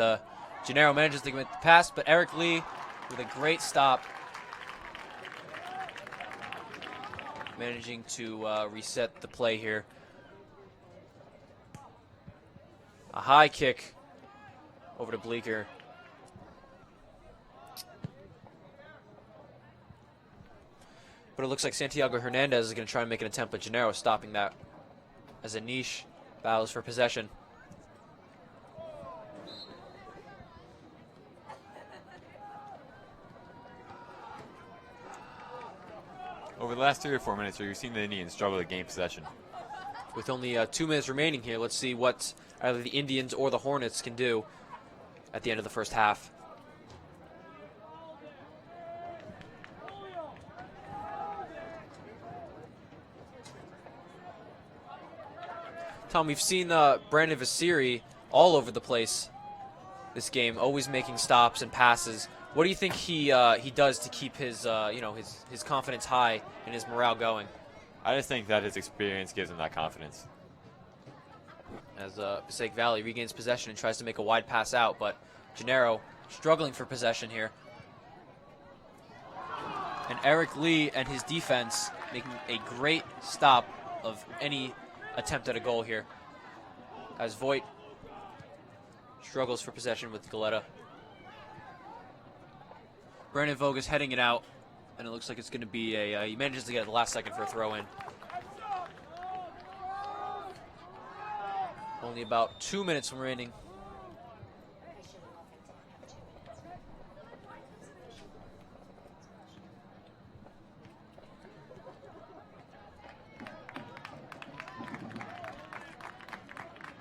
Gennaro manages to get the pass, but Eric Lee with a great stop. Managing to reset the play here. A high kick over to Bleeker. But it looks like Santiago Hernandez is going to try and make an attempt, but Gennaro stopping that as Anish battles for possession. Over the last 3 or 4 minutes, you've seen the Indians struggle to gain possession. With only 2 minutes remaining here, let's see what either the Indians or the Hornets can do at the end of the first half. Tom, we've seen Brandon Vasiri all over the place this game, always making stops and passes. What do you think he does to keep his his confidence high and his morale going? I just think that his experience gives him that confidence. As Passaic Valley regains possession and tries to make a wide pass out, but Gennaro struggling for possession here. And Eric Lee and his defense making a great stop of any attempt at a goal here, as Voigt struggles for possession with Galetta. Brandon Vogus heading it out, and it looks like it's going to be he manages to get it the last second for a throw-in. Only about 2 minutes remaining.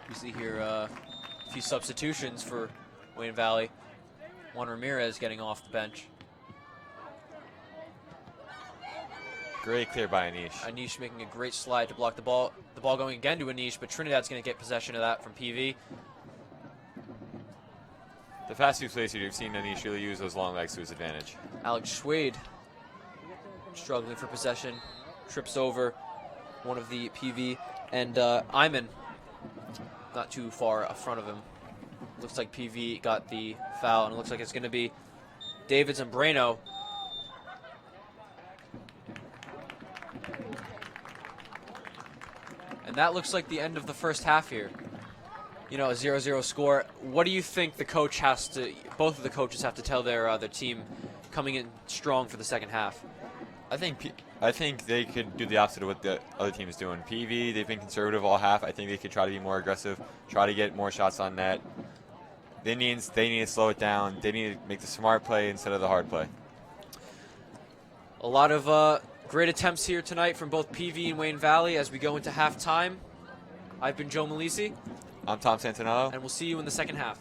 You see here a few substitutions for Wayne Valley. Juan Ramirez getting off the bench. Great clear by Anish. Anish making a great slide to block the ball. The ball going again to Anish, but Trinidad's going to get possession of that from PV. The past few plays here, you've seen Anish really use those long legs to his advantage. Alex Schwade struggling for possession. Trips over one of the PV. And Iman not too far in front of him. Looks like PV got the foul, and it looks like it's going to be Davids and Brano. And that looks like the end of the first half here. You know, a 0-0 score. What do you think the coach has to, both of the coaches have to tell their team coming in strong for the second half? I think they could do the opposite of what the other team is doing. PV, they've been conservative all half. I think they could try to be more aggressive, try to get more shots on net. The Indians, they need to slow it down. They need to make the smart play instead of the hard play. A lot of great attempts here tonight from both PV and Wayne Valley as we go into halftime. I've been Joe Malisi. I'm Tom Santinello. And we'll see you in the second half.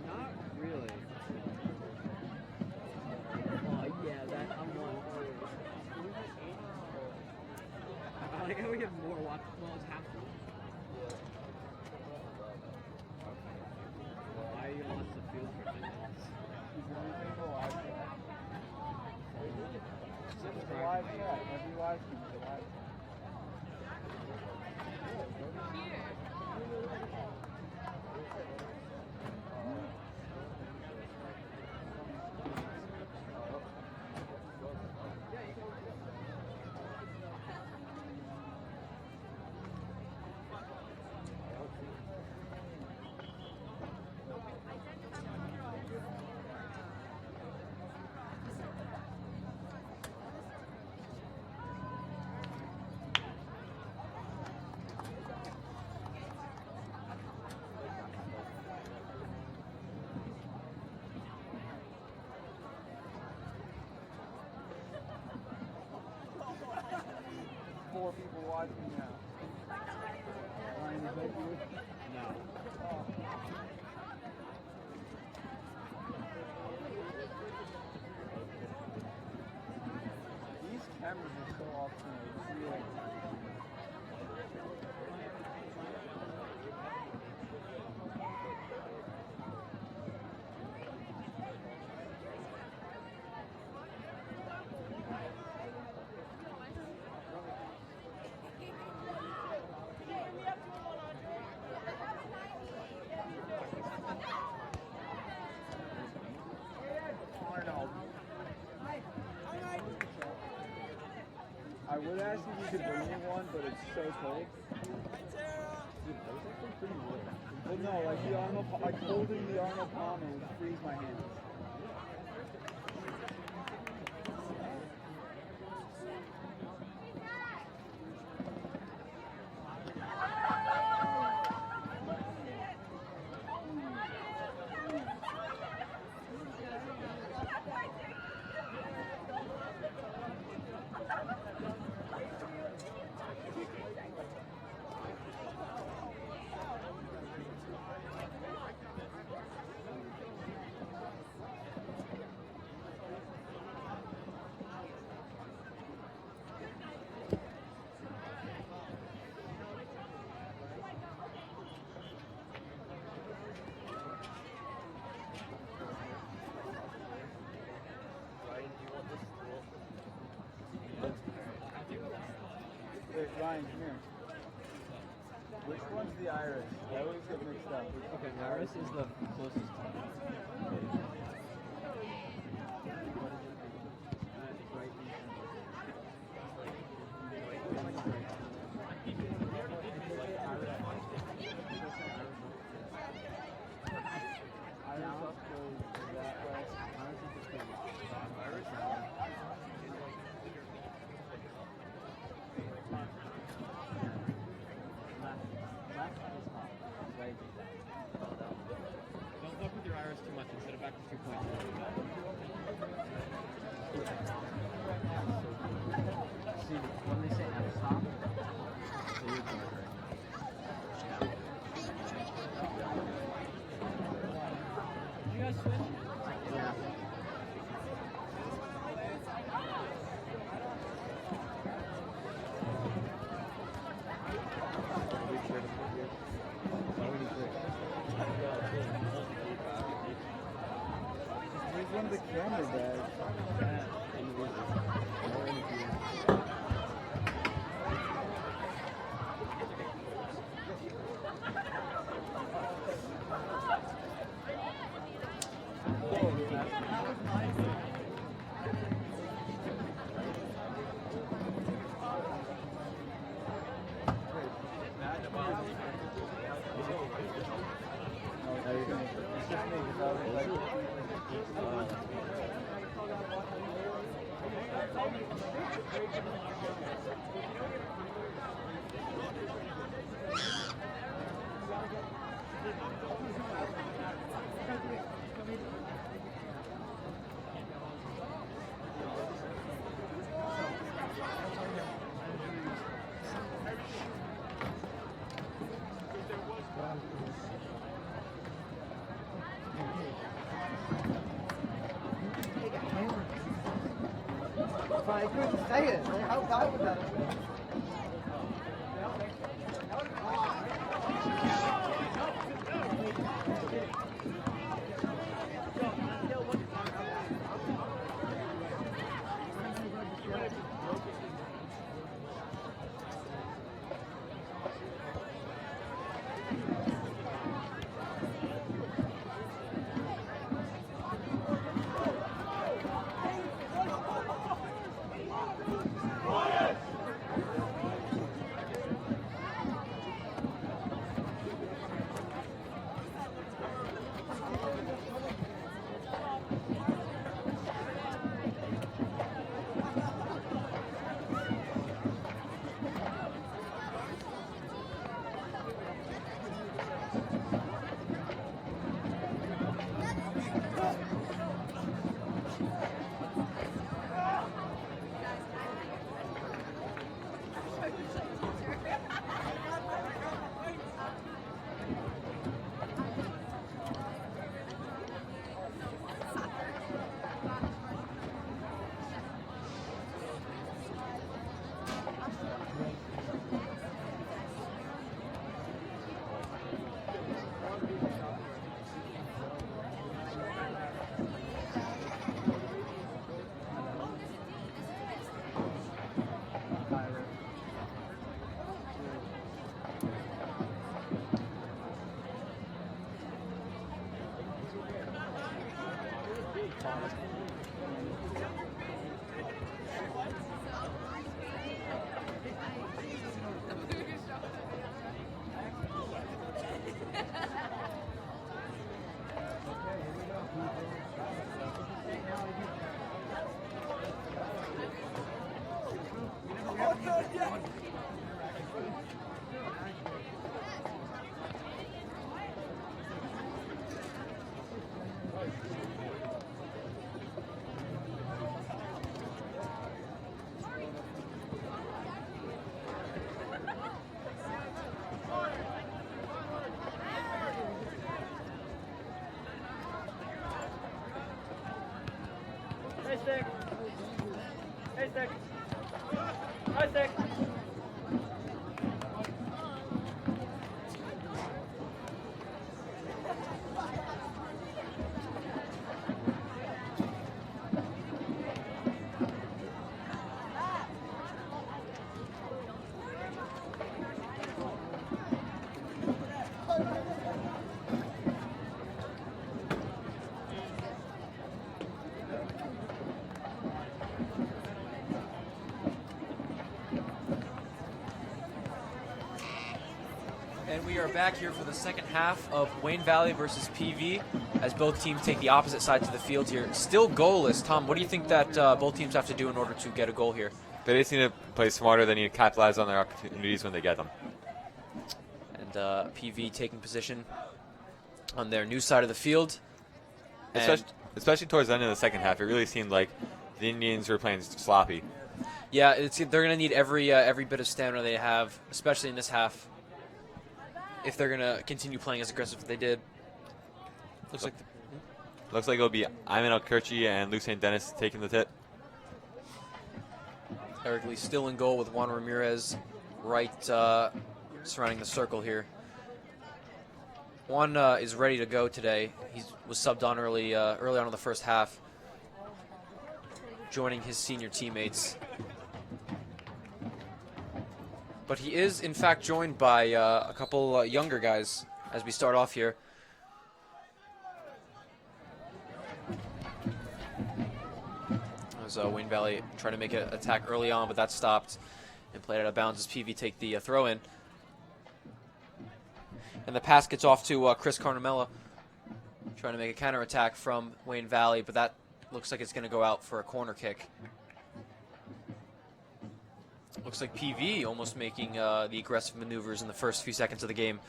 Not really. Yeah, that I'm one. I like how we have more watch. Well, it's half one. Why you watch the field for 10 minutes? Subscribe to me. Every live stream is a live stream. Four people watching now. Ryan, is that you? No. These cameras are so often real. I would ask if you could bring me one, but it's so cold. Well, no, like the Arnold, like holding the Arnold Palmer would freeze my hands. Wait, Ryan, come here. Which one's the iris? I always get mixed up. Okay, Iris is the closest to me. Right in Iris up goes that way. Iris is the closest. Iris left is hot. Right. Don't fuck with your iris too much and set it back to 2 points. See, when they say f-stop, so you're darker. Did you guys switch? Yeah. Here's one of the camera bags. Oh, I couldn't say it. How would that? Stick. Hey, Stick. Hi, Stick. And we are back here for the second half of Wayne Valley versus PV as both teams take the opposite sides of the field here. Still goalless. Tom, what do you think that both teams have to do in order to get a goal here? They just need to play smarter. They need to capitalize on their opportunities when they get them. And PV taking position on their new side of the field. Especially towards the end of the second half, it really seemed like the Indians were playing sloppy. Yeah, they're going to need every bit of stamina they have, especially in this half, if they're going to continue playing as aggressive as they did. Looks like it'll be Ayman Al-Kirchi and Luke St. Dennis taking the tip. Eric Lee still in goal with Juan Ramirez right surrounding the circle here. Juan is ready to go today. He was subbed on early on in the first half, joining his senior teammates. But he is, in fact, joined by a couple younger guys as we start off here. As Wayne Valley trying to make an attack early on, but that stopped and played out of bounds as PV take the throw in. And the pass gets off to Chris Carnamella, trying to make a counterattack from Wayne Valley, but that looks like it's going to go out for a corner kick. Looks like PV almost making the aggressive maneuvers in the first few seconds of the game.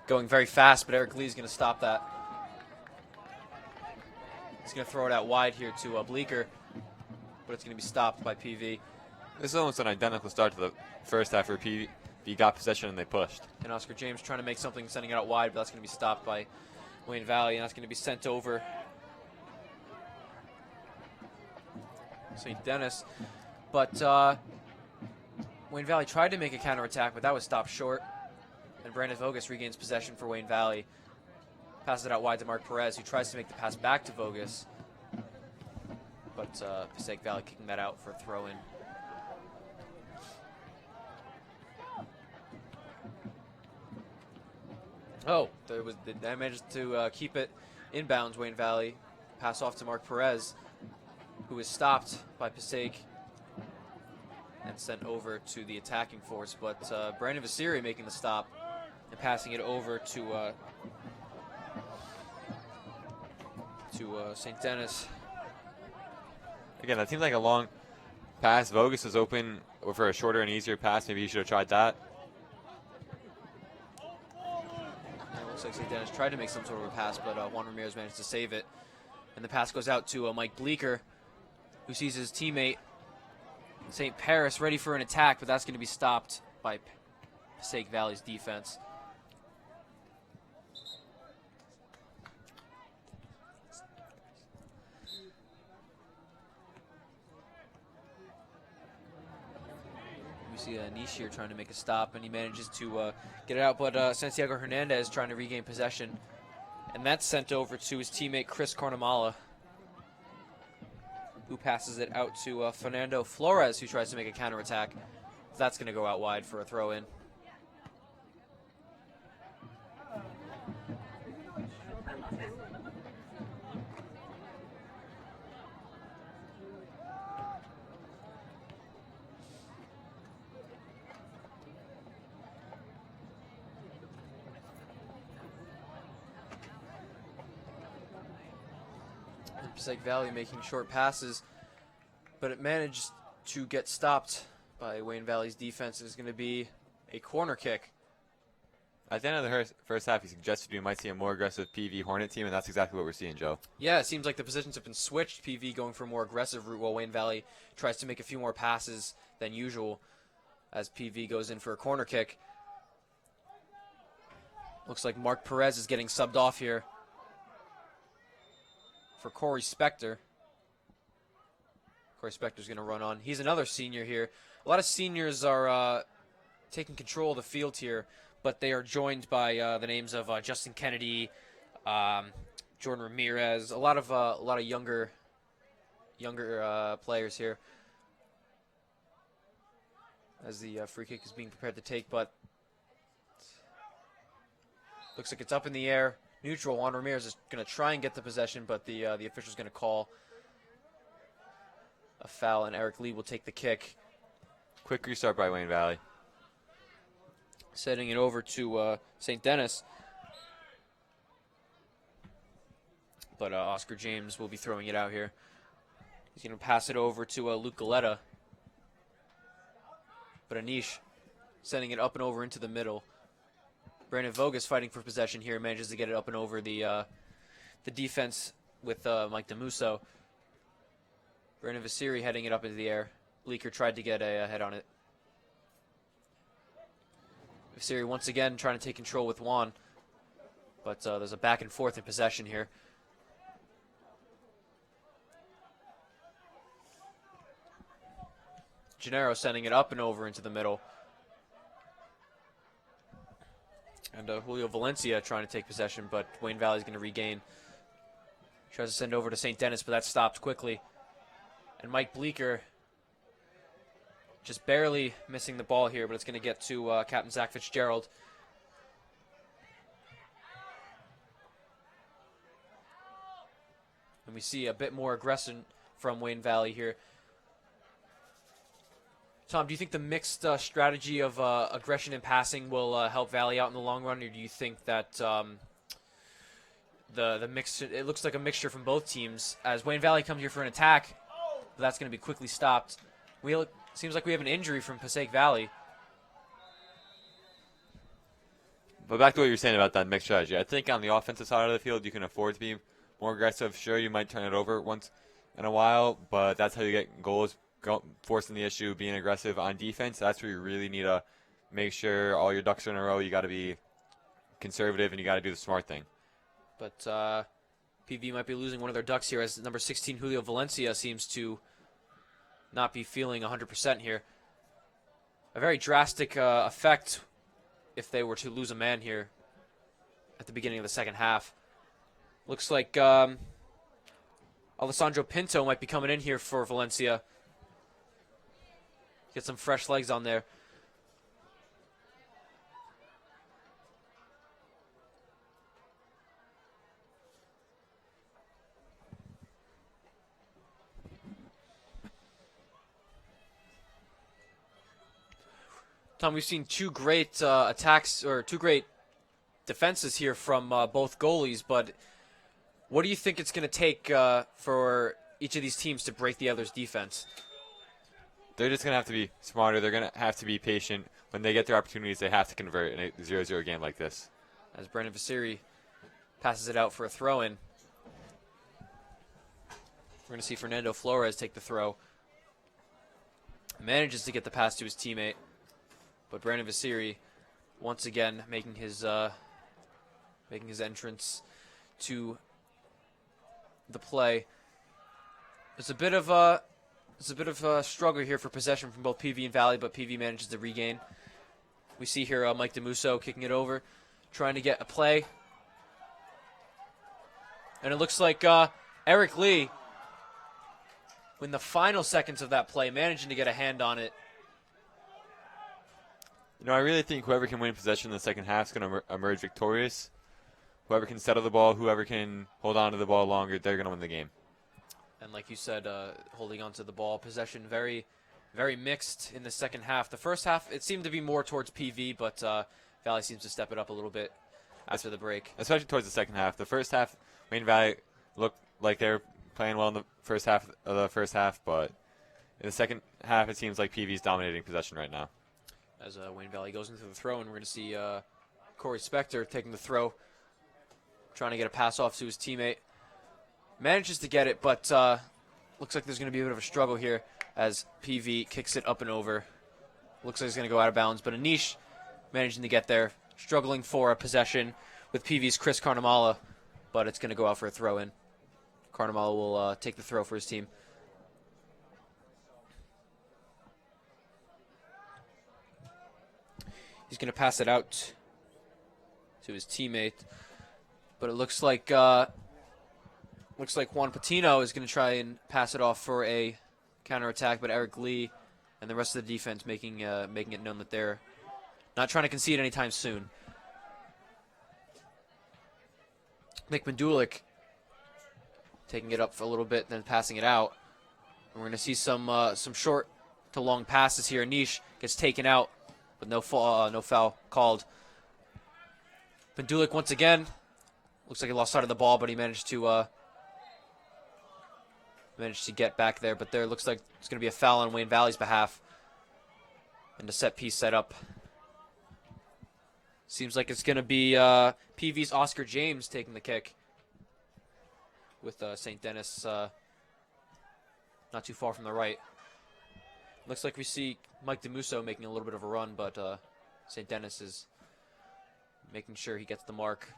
Going very fast, but Eric Lee's going to stop that. He's going to throw it out wide here to Bleeker, but it's going to be stopped by PV. This is almost an identical start to the first half where PV got possession and they pushed. And Oscar James trying to make something, sending it out wide, but that's going to be stopped by Wayne Valley, and that's going to be sent over St. Denis. But Wayne Valley tried to make a counterattack, but that was stopped short. And Brandon Vogus regains possession for Wayne Valley. Passes it out wide to Mark Perez, who tries to make the pass back to Vogus. But Passaic Valley kicking that out for a throw-in. Oh, they managed to keep it inbounds, Wayne Valley. Pass off to Mark Perez, who is stopped by Passaic and sent over to the attacking force. But Brandon Vasiri making the stop and passing it over to St. Denis. Again, that seems like a long pass. Vogus was open for a shorter and easier pass. Maybe he should have tried that. Looks like St. Denis tried to make some sort of a pass, but Juan Ramirez managed to save it. And the pass goes out to Mike Bleeker, who sees his teammate St. Paris ready for an attack, but that's going to be stopped by Passaic Valley's defense. We see Nish here trying to make a stop, and he manages to get it out, but Santiago Hernandez trying to regain possession. And that's sent over to his teammate Chris Carnamala, who passes it out to Fernando Flores, who tries to make a counterattack. That's going to go out wide for a throw-in. Passaic Valley making short passes, but it managed to get stopped by Wayne Valley's defense. It's going to be a corner kick. At the end of the first half, he suggested we might see a more aggressive PV Hornet team, and that's exactly what we're seeing, Joe. Yeah, it seems like the positions have been switched. PV going for a more aggressive route while Wayne Valley tries to make a few more passes than usual as PV goes in for a corner kick. Looks like Mark Perez is getting subbed off here for Corey Spector. Corey Spector's going to run on. He's another senior here. A lot of seniors are taking control of the field here, but they are joined by the names of Justin Kennedy, Jordan Ramirez, a lot of younger players here. As the free kick is being prepared to take, but looks like it's up in the air. Neutral. Juan Ramirez is going to try and get the possession, but the official's going to call a foul, and Eric Lee will take the kick. Quick restart by Wayne Valley. Setting it over to St. Denis. But Oscar James will be throwing it out here. He's going to pass it over to Luke Galetta. But Anish sending it up and over into the middle. Brandon Vogus fighting for possession here, manages to get it up and over the defense with Mike DeMusso. Brandon Vasiri heading it up into the air. Bleeker tried to get a head on it. Vasiri once again trying to take control with Juan, but there's a back and forth in possession here. Gennaro sending it up and over into the middle. And Julio Valencia trying to take possession, but Wayne Valley's going to regain. Tries to send over to St. Denis, but that's stopped quickly. And Mike Bleeker just barely missing the ball here, but it's going to get to Captain Zach Fitzgerald. And we see a bit more aggression from Wayne Valley here. Tom, do you think the mixed strategy of aggression and passing will help Valley out in the long run, or do you think that the mix? It looks like a mixture from both teams. As Wayne Valley comes here for an attack, but that's going to be quickly stopped. Seems like we have an injury from Passaic Valley. But back to what you were saying about that mixed strategy. I think on the offensive side of the field, you can afford to be more aggressive. Sure, you might turn it over once in a while, but that's how you get goals, forcing the issue, being aggressive. On defense, that's where you really need to make sure all your ducks are in a row. You got to be conservative, and you got to do the smart thing. But PV might be losing one of their ducks here, as number 16, Julio Valencia, seems to not be feeling 100% here. A very drastic effect if they were to lose a man here at the beginning of the second half. Looks like Alessandro Pinto might be coming in here for Valencia. Get some fresh legs on there. Tom, we've seen two great attacks, or two great defenses here from both goalies, but what do you think it's going to take for each of these teams to break the other's defense? They're just going to have to be smarter. They're going to have to be patient. When they get their opportunities, they have to convert in a 0-0 game like this. As Brandon Vasiri passes it out for a throw-in. We're going to see Fernando Flores take the throw. Manages to get the pass to his teammate. But Brandon Vasiri, once again, making his entrance to the play. It's a bit of a struggle here for possession from both PV and Valley, but PV manages to regain. We see here Mike DeMusso kicking it over, trying to get a play, and it looks like Eric Lee, in the final seconds of that play, managing to get a hand on it. You know, I really think whoever can win possession in the second half is going to emerge victorious. Whoever can settle the ball, whoever can hold on to the ball longer, they're going to win the game. And like you said, holding on to the ball, possession very, very mixed in the second half. The first half, it seemed to be more towards PV, but Valley seems to step it up a little bit after the break. Especially towards the second half. The first half, Wayne Valley looked like they were playing well in the first half but in the second half, it seems like PV's dominating possession right now. As Wayne Valley goes into the throw, and we're going to see Corey Spector taking the throw, trying to get a pass off to his teammate. Manages to get it, but looks like there's going to be a bit of a struggle here as PV kicks it up and over. Looks like it's going to go out of bounds, but Anish managing to get there, struggling for a possession with PV's Chris Carnamala, but it's going to go out for a throw-in. Carnamala will take the throw for his team. He's going to pass it out to his teammate, but it looks like Juan Patino is going to try and pass it off for a counterattack, but Eric Lee and the rest of the defense making it known that they're not trying to concede anytime soon. Nick Mendulik taking it up for a little bit, then passing it out. And we're going to see some short to long passes here. Anish gets taken out, but no foul called. Mendulik once again. Looks like he lost sight of the ball, but he managed to get back there. But there looks like it's going to be a foul on Wayne Valley's behalf. And a set piece set up. Seems like it's going to be PV's Oscar James taking the kick. With St. Denis not too far from the right. Looks like we see Mike DeMusso making a little bit of a run, but St. Denis is making sure he gets the mark.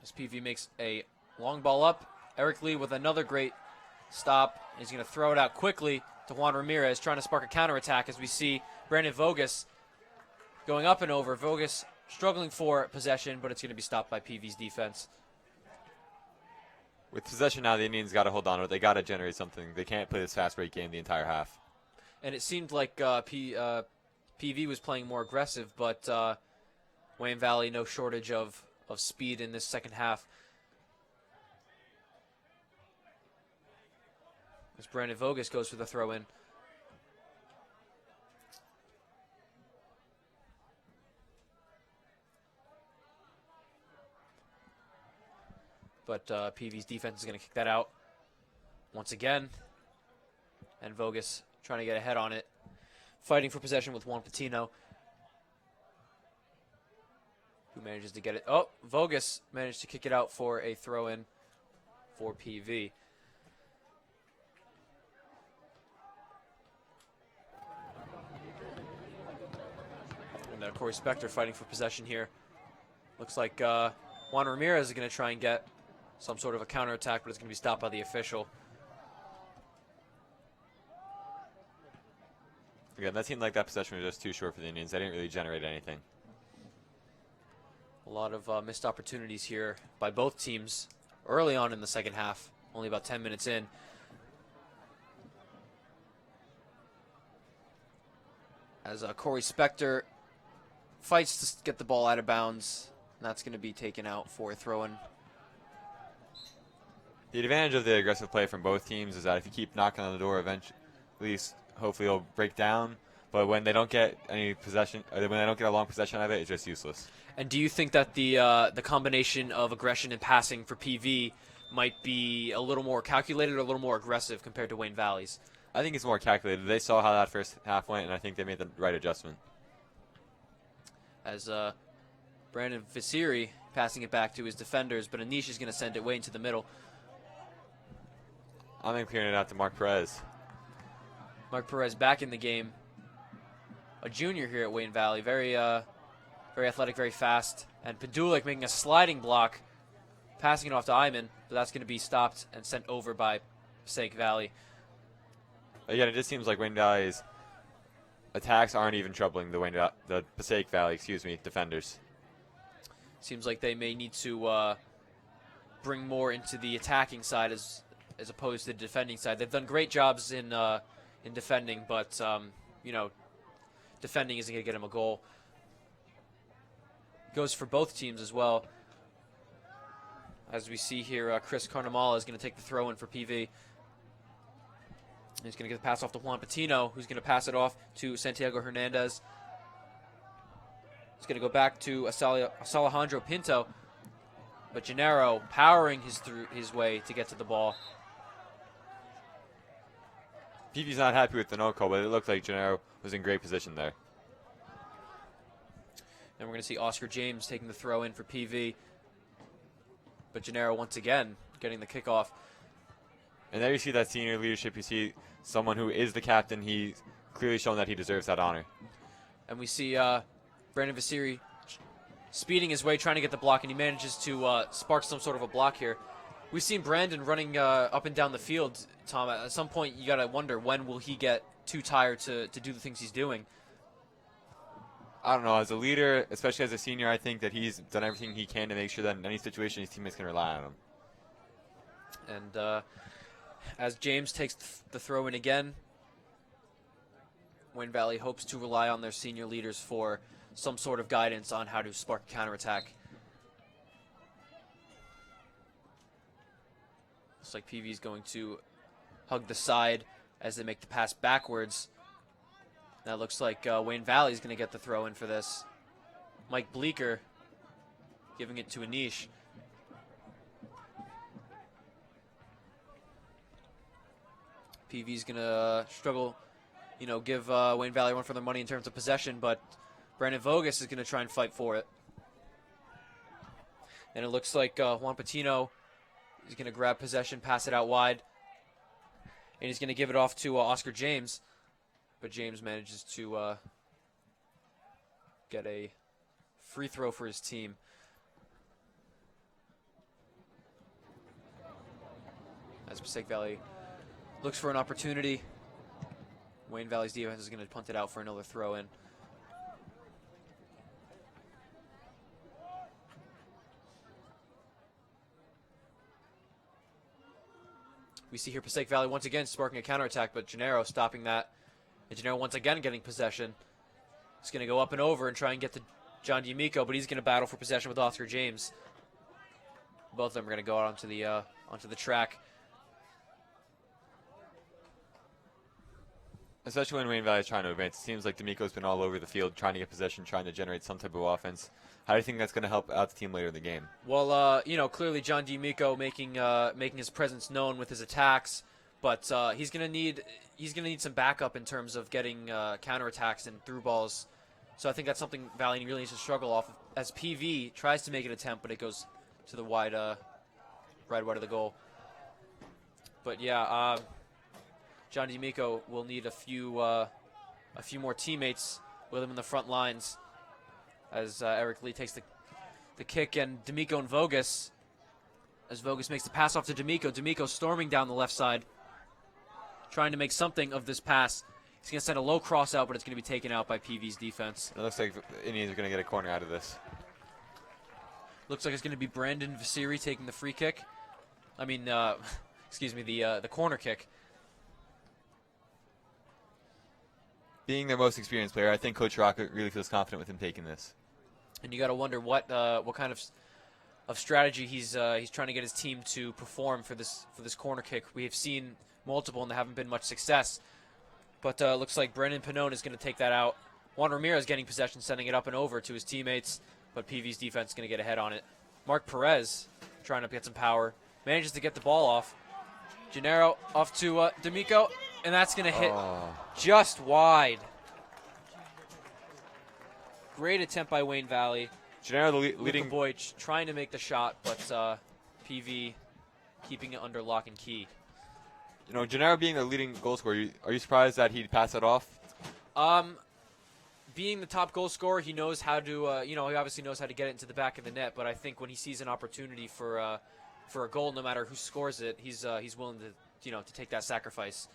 As PV makes a long ball up, Eric Lee with another great stop. He's going to throw it out quickly to Juan Ramirez, trying to spark a counterattack as we see Brandon Vogus going up and over. Vogus struggling for possession, but it's going to be stopped by PV's defense. With possession now, the Indians got to hold on to it. They got to generate something. They can't play this fast break game the entire half. And it seemed like PV was playing more aggressive, but Wayne Valley, no shortage of speed in this second half. As Brandon Vogus goes for the throw-in. But PV's defense is going to kick that out once again. and Vogus trying to get ahead on it, fighting for possession with Juan Patino, who manages to get it. Oh, Vogus managed to kick it out for a throw-in for PV. And Corey Spector fighting for possession here. Looks like Juan Ramirez is going to try and get some sort of a counterattack, but it's going to be stopped by the official. Again, that seemed like that possession was just too short for the Indians. They didn't really generate anything. A lot of missed opportunities here by both teams early on in the second half, only about 10 minutes in. As Corey Spector fights to get the ball out of bounds, and that's going to be taken out for a throw-in. The advantage of the aggressive play from both teams is that if you keep knocking on the door, eventually, at least hopefully it'll break down. But when they don't get any possession, when they don't get a long possession out of it, it's just useless. And do you think that the combination of aggression and passing for PV might be a little more calculated or a little more aggressive compared to Wayne Valley's? I think it's more calculated. They saw how that first half went, and I think they made the right adjustment. As Brandon Visiri passing it back to his defenders, but Anish is going to send it way into the middle. I'm clearing it out to Mark Perez. Mark Perez back in the game. A junior here at Wayne Valley. Very athletic, very fast. And Padulik making a sliding block, passing it off to Iman, but that's going to be stopped and sent over by Passaic Valley. Again, it just seems like Wayne Valley's attacks aren't even troubling the Passaic Valley, defenders. Seems like they may need to bring more into the attacking side as opposed to the defending side. They've done great jobs in defending, but defending isn't going to get them a goal. Goes for both teams as well. As we see here, Chris Carnamala is going to take the throw in for PV. He's going to get the pass off to Juan Patino, who's going to pass it off to Santiago Hernandez. He's going to go back to Alejandro Pinto, but Gennaro powering his way to get to the ball. PV's not happy with the no call, but it looked like Gennaro was in great position there. And we're going to see Oscar James taking the throw in for PV. But Gennaro once again getting the kickoff. And there you see that senior leadership. You see someone who is the captain. He's clearly shown that he deserves that honor. And we see Brandon Visiri speeding his way, trying to get the block, and he manages to spark some sort of a block here. We've seen Brandon running up and down the field, Tom. At some point, you got to wonder, when will he get too tired to do the things he's doing? I don't know. As a leader, especially as a senior, I think that he's done everything he can to make sure that in any situation his teammates can rely on him. And as James takes the throw in again, Wayne Valley hopes to rely on their senior leaders for some sort of guidance on how to spark a counterattack. Looks like PV is going to hug the side as they make the pass backwards. That looks like Wayne Valley is going to get the throw in for this. Mike Bleeker giving it to Anish. PV's going to struggle, give Wayne Valley one for their money in terms of possession, but Brandon Vogus is going to try and fight for it. And it looks like Juan Patino is going to grab possession, pass it out wide, and he's going to give it off to Oscar James. But James manages to get a free throw for his team. As Passaic Valley looks for an opportunity, Wayne Valley's defense is going to punt it out for another throw in. We see here Passaic Valley once again sparking a counterattack, but Gennaro stopping that. And Gennaro once again getting possession. He's going to go up and over and try and get to John D'Amico, but he's going to battle for possession with Oscar James. Both of them are going to go out onto the track. Especially when Wayne Valley is trying to advance. It seems like D'Amico's been all over the field trying to get possession, trying to generate some type of offense. How do you think that's going to help out the team later in the game? Well, clearly John D'Amico making his presence known with his attacks, but he's gonna need some backup in terms of getting counterattacks and through balls. So I think that's something Valley really needs to struggle off of, as PV tries to make an attempt, but it goes to the wide of the goal. But yeah, Johnny D'Amico will need a few more teammates with him in the front lines as Eric Lee takes the kick, and D'Amico and Vogus, as Vogus makes the pass off to D'Amico. D'Amico storming down the left side, trying to make something of this pass. He's going to send a low cross out, but it's going to be taken out by PV's defense. It looks like Indians are going to get a corner out of this. Looks like it's going to be Brandon Vasiri taking the free kick. I mean, excuse me, the corner kick. Being their most experienced player, I think Coach Rocca really feels confident with him taking this. And you got to wonder what kind of strategy he's trying to get his team to perform for this corner kick. We have seen multiple and there haven't been much success. But looks like Brendan Pannone is going to take that out. Juan Ramirez getting possession, sending it up and over to his teammates, but PV's defense is going to get ahead on it. Mark Perez trying to get some power, manages to get the ball off. Gennaro off to D'Amico, and that's going to hit just wide. Great attempt by Wayne Valley. Gennaro, the leading boy, trying to make the shot, but PV keeping it under lock and key. You know, Gennaro being the leading goal scorer, are you surprised that he'd pass that off? Being the top goal scorer, he knows how to, he obviously knows how to get it into the back of the net. But I think when he sees an opportunity for a goal, no matter who scores it, he's willing to, to take that sacrifice.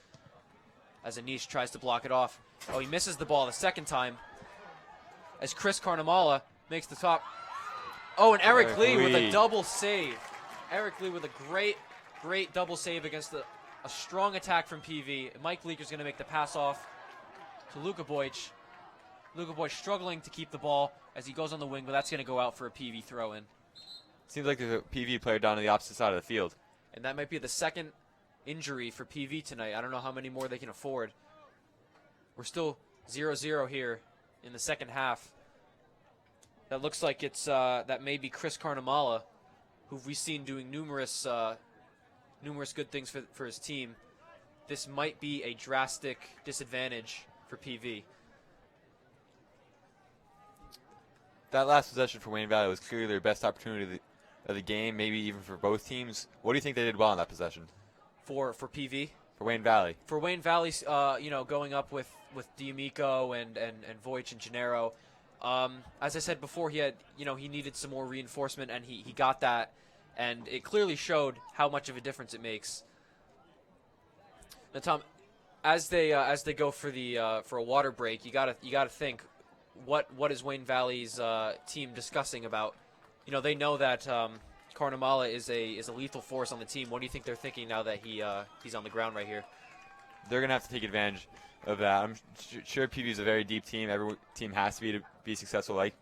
As Anish tries to block it off. Oh, he misses the ball the second time. As Chris Carnamala makes the top. Oh, and Eric Lee with a double save. Eric Lee with a great double save against a strong attack from PV. Mike Leaker's going to make the pass off to Luka Boych. Luka Boych struggling to keep the ball as he goes on the wing, but that's going to go out for a PV throw-in. Seems like there's a PV player down on the opposite side of the field. And that might be the second injury for PV tonight. I don't know how many more they can afford. We're still 0-0 here in the second half. That looks like it's that may be Chris Carnamala, who we've seen doing numerous good things for his team. This might be a drastic disadvantage for PV. That last possession for Wayne Valley was clearly their best opportunity of the game, maybe even for both teams. What do you think they did well in that possession? For PV? For Wayne Valley. For Wayne Valley, going up with D'Amico and Voich and Gennaro. As I said before, he needed some more reinforcement, and he got that. And it clearly showed how much of a difference it makes. Now, Tom, as they go for a water break, you gotta think, what is Wayne Valley's team discussing about? They know that Carnamala is a lethal force on the team. What do you think they're thinking now that he's on the ground right here? They're gonna have to take advantage of that. I'm sure PV is a very deep team. Every team has to be successful, like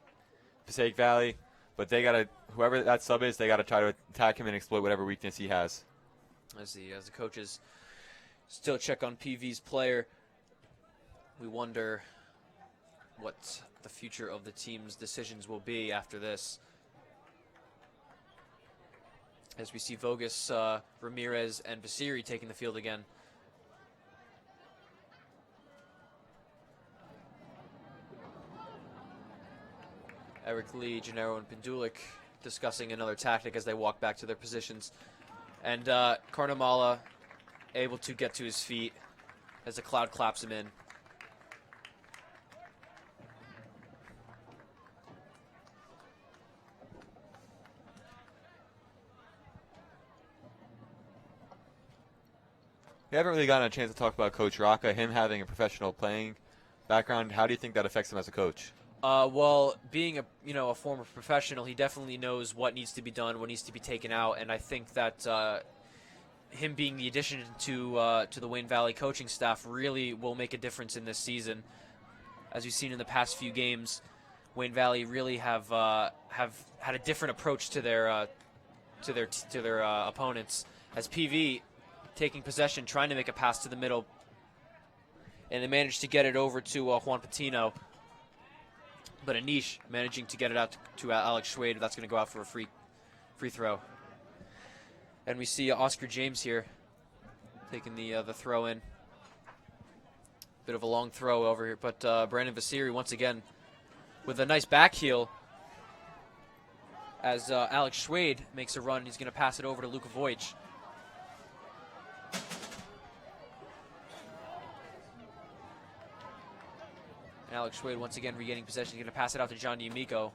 Passaic Valley. But they gotta, whoever that sub is, they gotta try to attack him and exploit whatever weakness he has. As the coaches still check on PV's player, we wonder what the future of the team's decisions will be after this. As we see Vogus, Ramirez, and Vasiri taking the field again. Eric Lee, Gennaro, and Pendulik discussing another tactic as they walk back to their positions. And Carnamala able to get to his feet as the cloud claps him in. We haven't really gotten a chance to talk about Coach Rocca, him having a professional playing background. How do you think that affects him as a coach? Well, being a former professional, he definitely knows what needs to be done, what needs to be taken out, and I think that him being the addition to the Wayne Valley coaching staff really will make a difference in this season. As we've seen in the past few games, Wayne Valley really have had a different approach to their opponents. As PV taking possession, trying to make a pass to the middle, and they managed to get it over to Juan Patino. But Anish managing to get it out to Alex Schwade. That's going to go out for a free throw. And we see Oscar James here taking the throw in. Bit of a long throw over here, but Brandon Vasiri once again with a nice back heel as Alex Schwade makes a run. He's going to pass it over to Luka Vojc. And Alex Schwade once again regaining possession. He's going to pass it out to John D'Amico.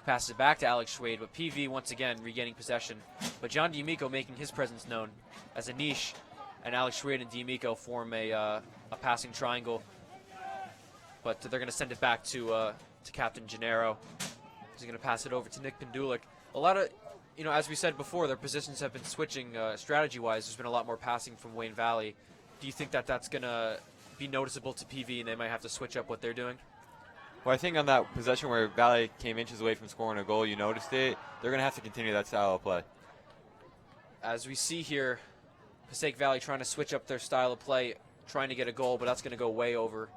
Passes it back to Alex Schwade, but PV once again regaining possession. But John D'Amico making his presence known as Anish and Alex Schwade and D'Amico form a passing triangle. But they're going to send it back to Captain Gennaro. He's going to pass it over to Nick Pendulik. A lot of, as we said before, their positions have been switching strategy-wise. There's been a lot more passing from Wayne Valley. Do you think that that's going to be noticeable to PV and they might have to switch up what they're doing? Well, I think on that possession where Valley came inches away from scoring a goal, you noticed it. They're going to have to continue that style of play. As we see here, Passaic Valley trying to switch up their style of play, trying to get a goal, but that's going to go way over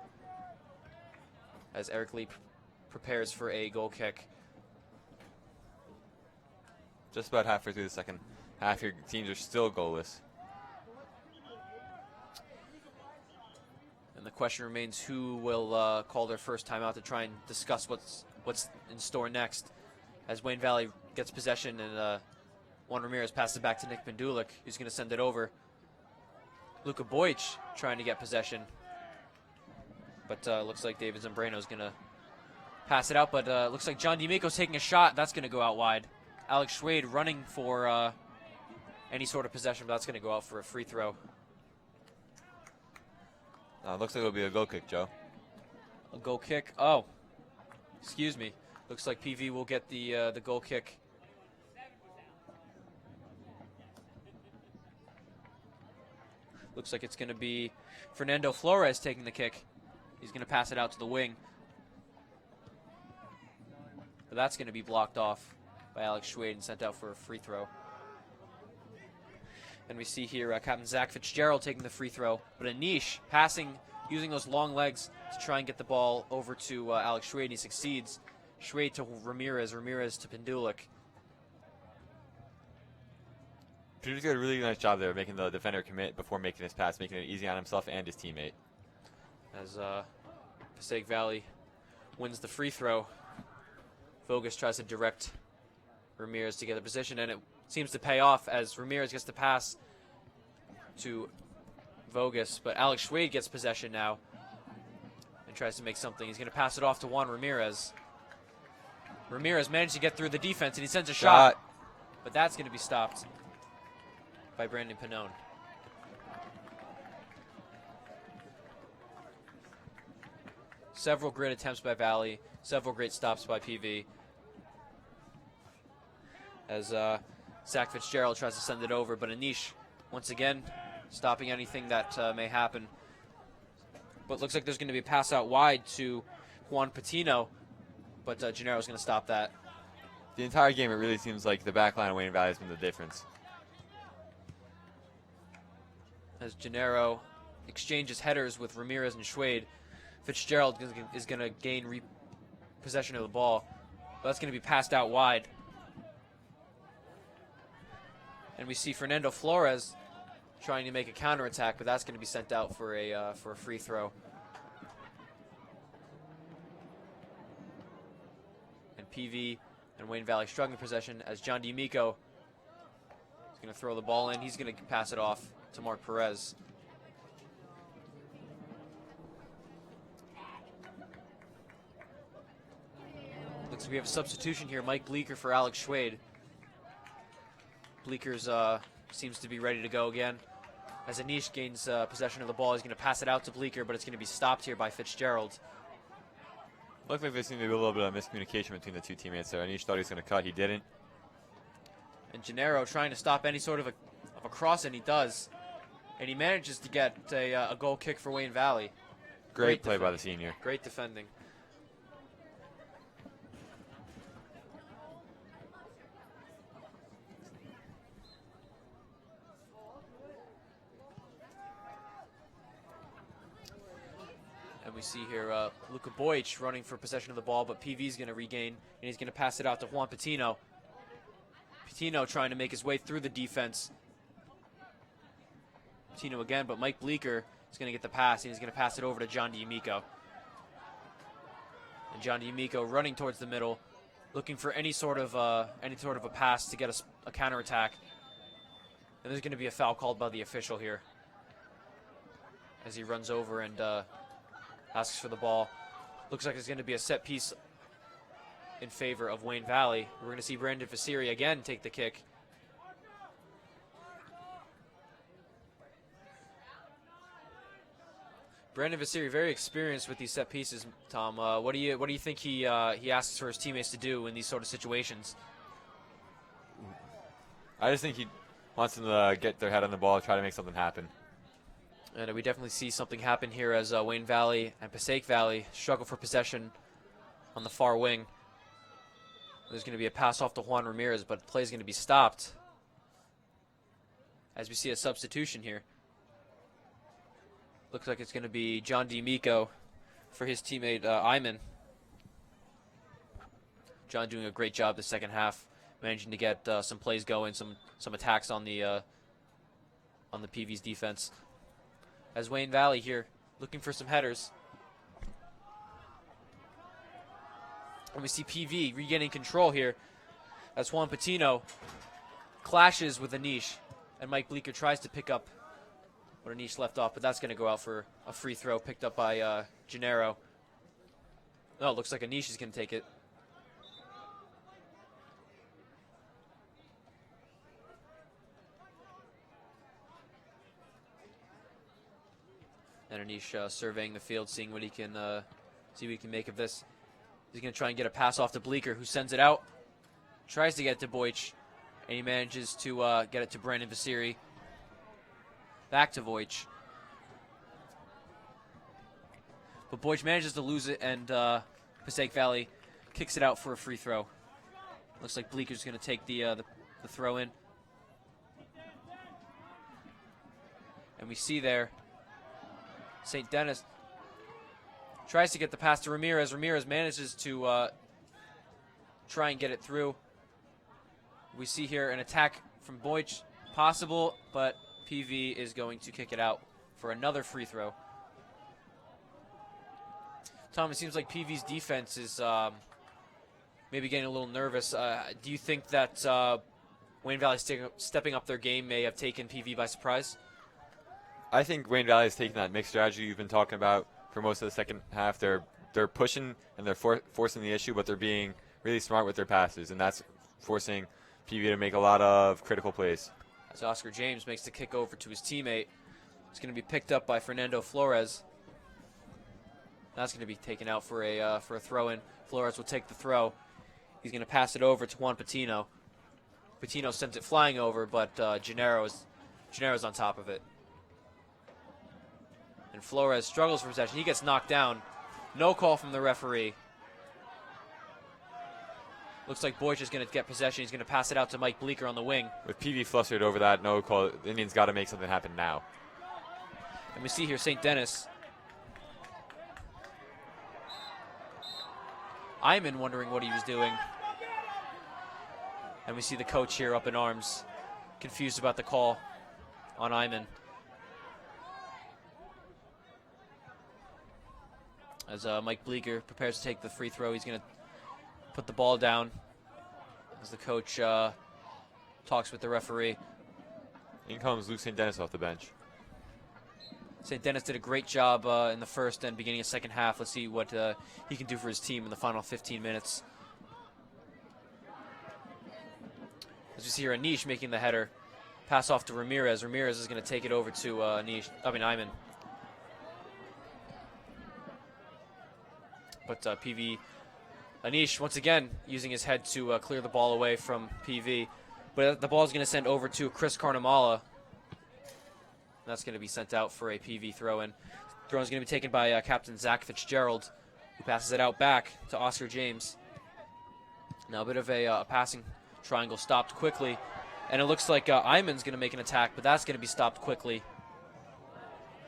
as Eric Lee prepares for a goal kick. Just about halfway through the second half, your teams are still goalless. And the question remains who will call their first timeout to try and discuss what's in store next. As Wayne Valley gets possession and Juan Ramirez passes it back to Nick Pendulik, who's going to send it over. Luka Vojc trying to get possession. But looks like David Zambrano is going to pass it out. But looks like John D'Amico's taking a shot. That's going to go out wide. Alex Schwade running for any sort of possession, but that's going to go out for a free throw. Looks like it'll be a goal kick, Joe. A goal kick. Oh, excuse me. Looks like PV will get the goal kick. Looks like it's going to be Fernando Flores taking the kick. He's going to pass it out to the wing. But that's going to be blocked off by Alex Schwade and sent out for a free throw. And we see here Captain Zach Fitzgerald taking the free throw, but Anish passing, using those long legs to try and get the ball over to Alex Schwade. He succeeds. Schwade to Ramirez, Ramirez to Pendulik. Pendulik did a really nice job there, making the defender commit before making his pass, making it easy on himself and his teammate. As Passaic Valley wins the free throw, Vogus tries to direct Ramirez to get the position, and it seems to pay off as Ramirez gets the pass to Vogus, but Alex Schwade gets possession now and tries to make something. He's going to pass it off to Juan Ramirez. Ramirez managed to get through the defense, and he sends a shot, but that's going to be stopped by Brandon Pannone. Several great attempts by Valley, several great stops by PV. As Zach Fitzgerald tries to send it over, but Anish, once again, stopping anything that may happen. But looks like there's going to be a pass out wide to Juan Patino, but Gennaro's going to stop that. The entire game, it really seems like the back line of Wayne Valley has been the difference. As Gennaro exchanges headers with Ramirez and Schwade, Fitzgerald is going to gain possession of the ball. But that's going to be passed out wide. And we see Fernando Flores trying to make a counterattack, but that's going to be sent out for a free throw. And PV and Wayne Valley struggling possession as John D'Amico is going to throw the ball in. He's going to pass it off to Mark Perez. Looks like we have a substitution here. Mike Bleeker for Alex Schwade. Bleeker's seems to be ready to go again. As Anish gains possession of the ball, he's going to pass it out to Bleeker, but it's going to be stopped here by Fitzgerald. Looked like there seemed to be a little bit of miscommunication between the two teammates there. Anish thought he was going to cut, he didn't. And Gennaro trying to stop any sort of a cross, and he does. And he manages to get a goal kick for Wayne Valley. Great play by the senior. Great defending. And we see here Luka Vojc running for possession of the ball, but PV's going to regain, and he's going to pass it out to Juan Patino. Patino trying to make his way through the defense. Patino again, but Mike Bleeker is going to get the pass, and he's going to pass it over to John D'Amico. And John D'Amico running towards the middle, looking for any sort of a pass to get a counterattack. And there's going to be a foul called by the official here as he runs over and asks for the ball. Looks like it's going to be a set piece in favor of Wayne Valley. We're going to see Brandon Vasiri again take the kick. Brandon Vasiri, very experienced with these set pieces. Tom, what do you think he asks for his teammates to do in these sort of situations? I just think he wants them to get their head on the ball, try to make something happen. And we definitely see something happen here as Wayne Valley and Passaic Valley struggle for possession on the far wing. There's going to be a pass off to Juan Ramirez, but the play is going to be stopped as we see a substitution here. Looks like it's going to be John D'Amico for his teammate Iman. John doing a great job the second half, managing to get some plays going, some attacks on the PV's defense. As Wayne Valley here looking for some headers. And we see PV regaining control here as Juan Patino clashes with Anish, and Mike Bleeker tries to pick up what Anish left off, but that's going to go out for a free throw picked up by Gennaro. Oh, it looks like Anish is going to take it. And Anish surveying the field, seeing what he can make of this. He's going to try and get a pass off to Bleeker, who sends it out. Tries to get it to Boych, and he manages to get it to Brandon Vasiri. Back to Voich. But Boych manages to lose it, and Passaic Valley kicks it out for a free throw. Looks like Bleeker's going to take the throw in. And we see there St. Denis tries to get the pass to Ramirez. Ramirez manages to try and get it through. We see here an attack from Boych, possible, but PV is going to kick it out for another free throw. Tom, it seems like PV's defense is maybe getting a little nervous. Do you think that Wayne Valley stepping up their game may have taken PV by surprise? I think Wayne Valley is taking that mixed strategy you've been talking about for most of the second half. They're pushing and they're forcing the issue, but they're being really smart with their passes, and that's forcing PV to make a lot of critical plays. As Oscar James makes the kick over to his teammate, it's going to be picked up by Fernando Flores. That's going to be taken out for a throw-in. Flores will take the throw. He's going to pass it over to Juan Patino. Patino sends it flying over, but Gennaro's on top of it. And Flores struggles for possession. He gets knocked down. No call from the referee. Looks like Boych is going to get possession. He's going to pass it out to Mike Bleeker on the wing. With PV flustered over that no call, the Indians got to make something happen now. And we see here St. Denis. Iman wondering what he was doing. And we see the coach here up in arms, confused about the call on Iman. As Mike Bleeker prepares to take the free throw, he's going to put the ball down as the coach talks with the referee. In comes Luke St. Denis off the bench. St. Denis did a great job in the first and beginning of second half. Let's see what he can do for his team in the final 15 minutes. As you see here, Anish making the header. Pass off to Ramirez. Ramirez is going to take it over to Iman. But PV, Anish once again using his head to clear the ball away from PV. But the ball is going to send over to Chris Carnamala. That's going to be sent out for a PV throw-in. Throw-in is going to be taken by Captain Zach Fitzgerald, who passes it out back to Oscar James. Now a bit of a passing triangle stopped quickly. And it looks like Iman's going to make an attack, but that's going to be stopped quickly.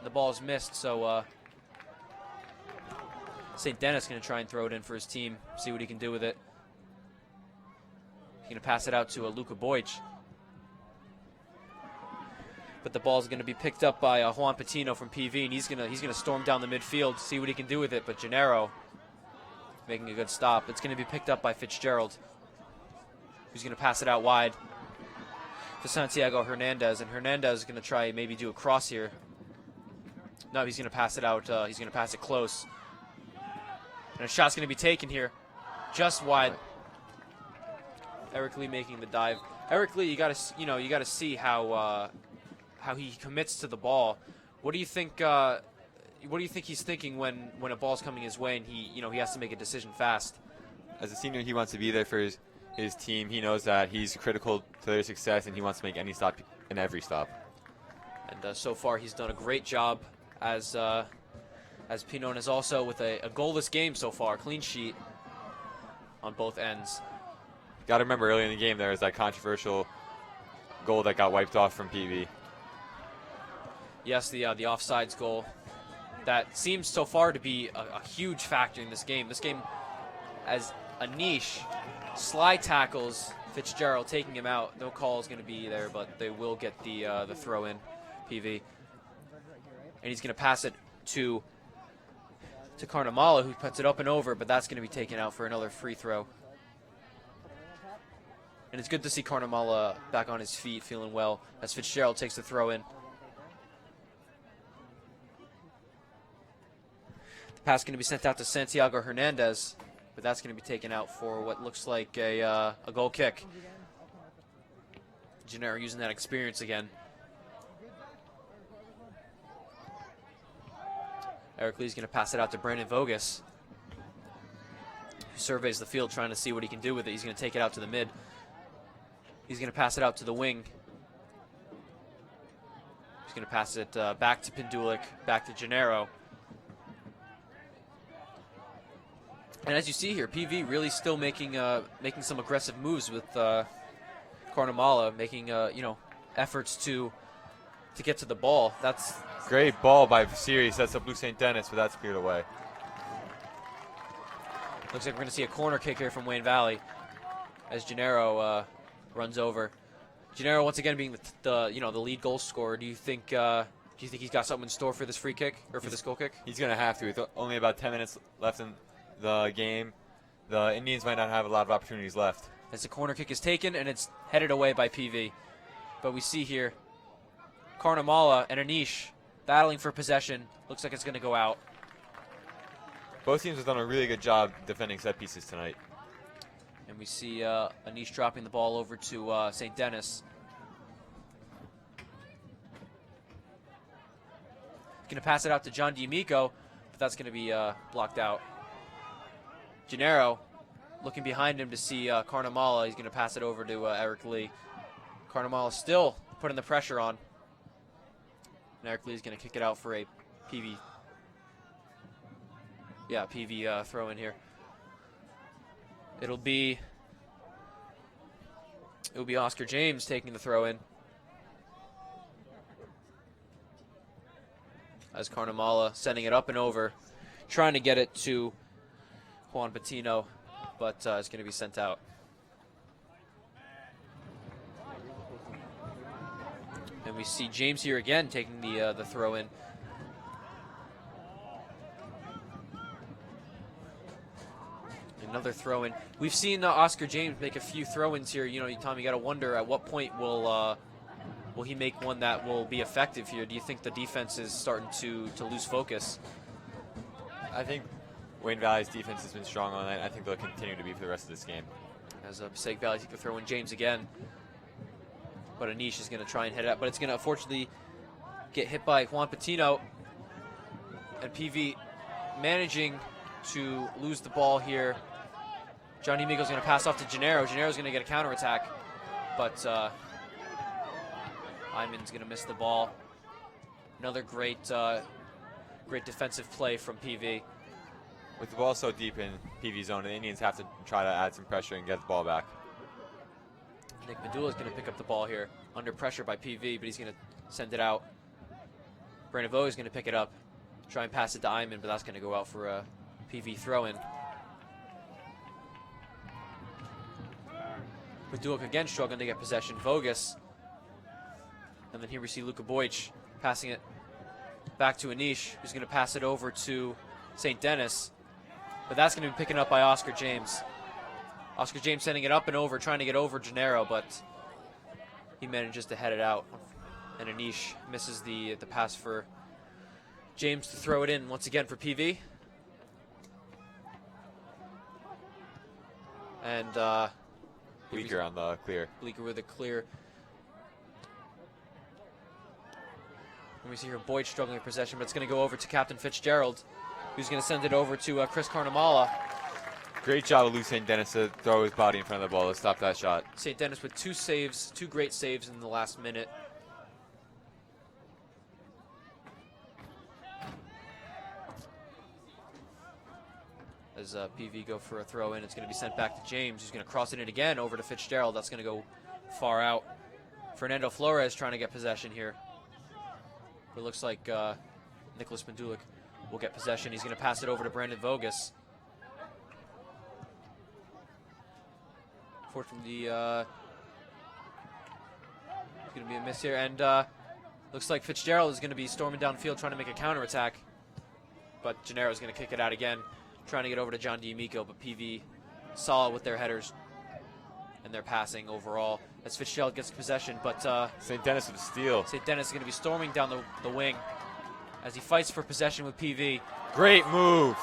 The ball is missed, so St. Denis is going to try and throw it in for his team, see what he can do with it. He's going to pass it out to Luka Boych. But the ball's going to be picked up by Juan Patino from PV, and he's gonna storm down the midfield, see what he can do with it. But Gennaro making a good stop. It's going to be picked up by Fitzgerald, who's going to pass it out wide to Santiago Hernandez, and Hernandez is going to try maybe do a cross here. No, he's going to pass it out. He's going to pass it close, and a shot's going to be taken here, just wide. Eric Lee making the dive. Eric Lee, you got to see how he commits to the ball. What do you think? What do you think he's thinking when a ball's coming his way and he has to make a decision fast? As a senior, he wants to be there for his team. He knows that he's critical to their success, and he wants to make any stop and every stop. And so far, he's done a great job as Pinon is also with a goalless game so far, clean sheet on both ends. Got to remember early in the game there was that controversial goal that got wiped off from PV. Yes, the offsides goal. That seems so far to be a huge factor in this game. This game, as Anish slide tackles Fitzgerald, taking him out. No call is going to be there, but they will get the throw in, PV. And he's going to pass it to Carnamala, who puts it up and over, but that's going to be taken out for another free throw. And it's good to see Carnamala back on his feet, feeling well, as Fitzgerald takes the throw in. The pass going to be sent out to Santiago Hernandez, but that's going to be taken out for what looks like a goal kick. Gennaro using that experience again. Eric Lee's going to pass it out to Brandon Vogus, who surveys the field trying to see what he can do with it. He's going to take it out to the mid. He's going to pass it out to the wing. He's going to pass it back to Pindulik, back to Gennaro. And as you see here, PV really still making some aggressive moves with Carnamala, making efforts to get to the ball. That's great ball by Siri. Sets up Blue St. Denis, but that's cleared away. Looks like we're going to see a corner kick here from Wayne Valley as Gennaro runs over. Gennaro once again being the lead goal scorer. Do you think he's got something in store for this free kick or for this goal kick? He's going to have to. With only about 10 minutes left in the game, the Indians might not have a lot of opportunities left. As the corner kick is taken and it's headed away by PV. But we see here Carnamala and Anish battling for possession. Looks like it's going to go out. Both teams have done a really good job defending set pieces tonight. And we see Anish dropping the ball over to St. Denis. Going to pass it out to John D'Amico, but that's going to be blocked out. Gennaro looking behind him to see Carnamala. He's going to pass it over to Eric Lee. Carnamala still putting the pressure on. And Eric Lee is going to kick it out for a PV. Yeah, PV throw in here. It'll be Oscar James taking the throw in. As Carnamala sending it up and over, trying to get it to Juan Patino, but it's going to be sent out. And we see James here again taking the throw in. Another throw in. We've seen Oscar James make a few throw-ins here. Tom, you got to wonder at what point will he make one that will be effective here? Do you think the defense is starting to lose focus? I think Wayne Valley's defense has been strong on that. I think they'll continue to be for the rest of this game. As Passaic Valley take the throw in James again. But Anish is going to try and head it up. But it's going to unfortunately get hit by Juan Patino. And PV managing to lose the ball here. Johnny Migo's going to pass off to Gennaro. Gennaro's going to get a counterattack. But Iman's going to miss the ball. Another great defensive play from PV. With the ball so deep in PV zone, the Indians have to try to add some pressure and get the ball back. Nick Medulla is going to pick up the ball here, under pressure by PV, but he's going to send it out. Brandon Vogue is going to pick it up, try and pass it to Iman, but that's going to go out for a PV throw-in. Medulla again struggling to get possession. Vogus And then here we see Luka Boych passing it back to Anish, who's going to pass it over to St. Denis. But that's going to be picking up by Oscar James. Oscar James sending it up and over, trying to get over Gennaro, but he manages to head it out. And Anish misses the pass for James to throw it in once again for PV. And Bleeker on the clear. Bleeker with a clear. And we see here Boyd struggling with possession, but it's going to go over to Captain Fitzgerald, who's going to send it over to Chris Carnamala. Great job of Lou St. Dennis to throw his body in front of the ball to stop that shot. St. Denis with 2 saves, 2 great saves in the last minute. As PV go for a throw in, it's going to be sent back to James, who's going to cross it in again over to Fitzgerald. That's going to go far out. Fernando Flores trying to get possession here. It looks like Nicholas Pendulik will get possession. He's going to pass it over to Brandon Vogus. Fortunately, it's going to be a miss here. And looks like Fitzgerald is going to be storming downfield trying to make a counterattack. But Gennaro is going to kick it out again, trying to get over to John D'Amico. But PV solid with their headers and their passing overall as Fitzgerald gets possession. But St. Denis with a steal. St. Denis is going to be storming down the wing as he fights for possession with PV. Great move.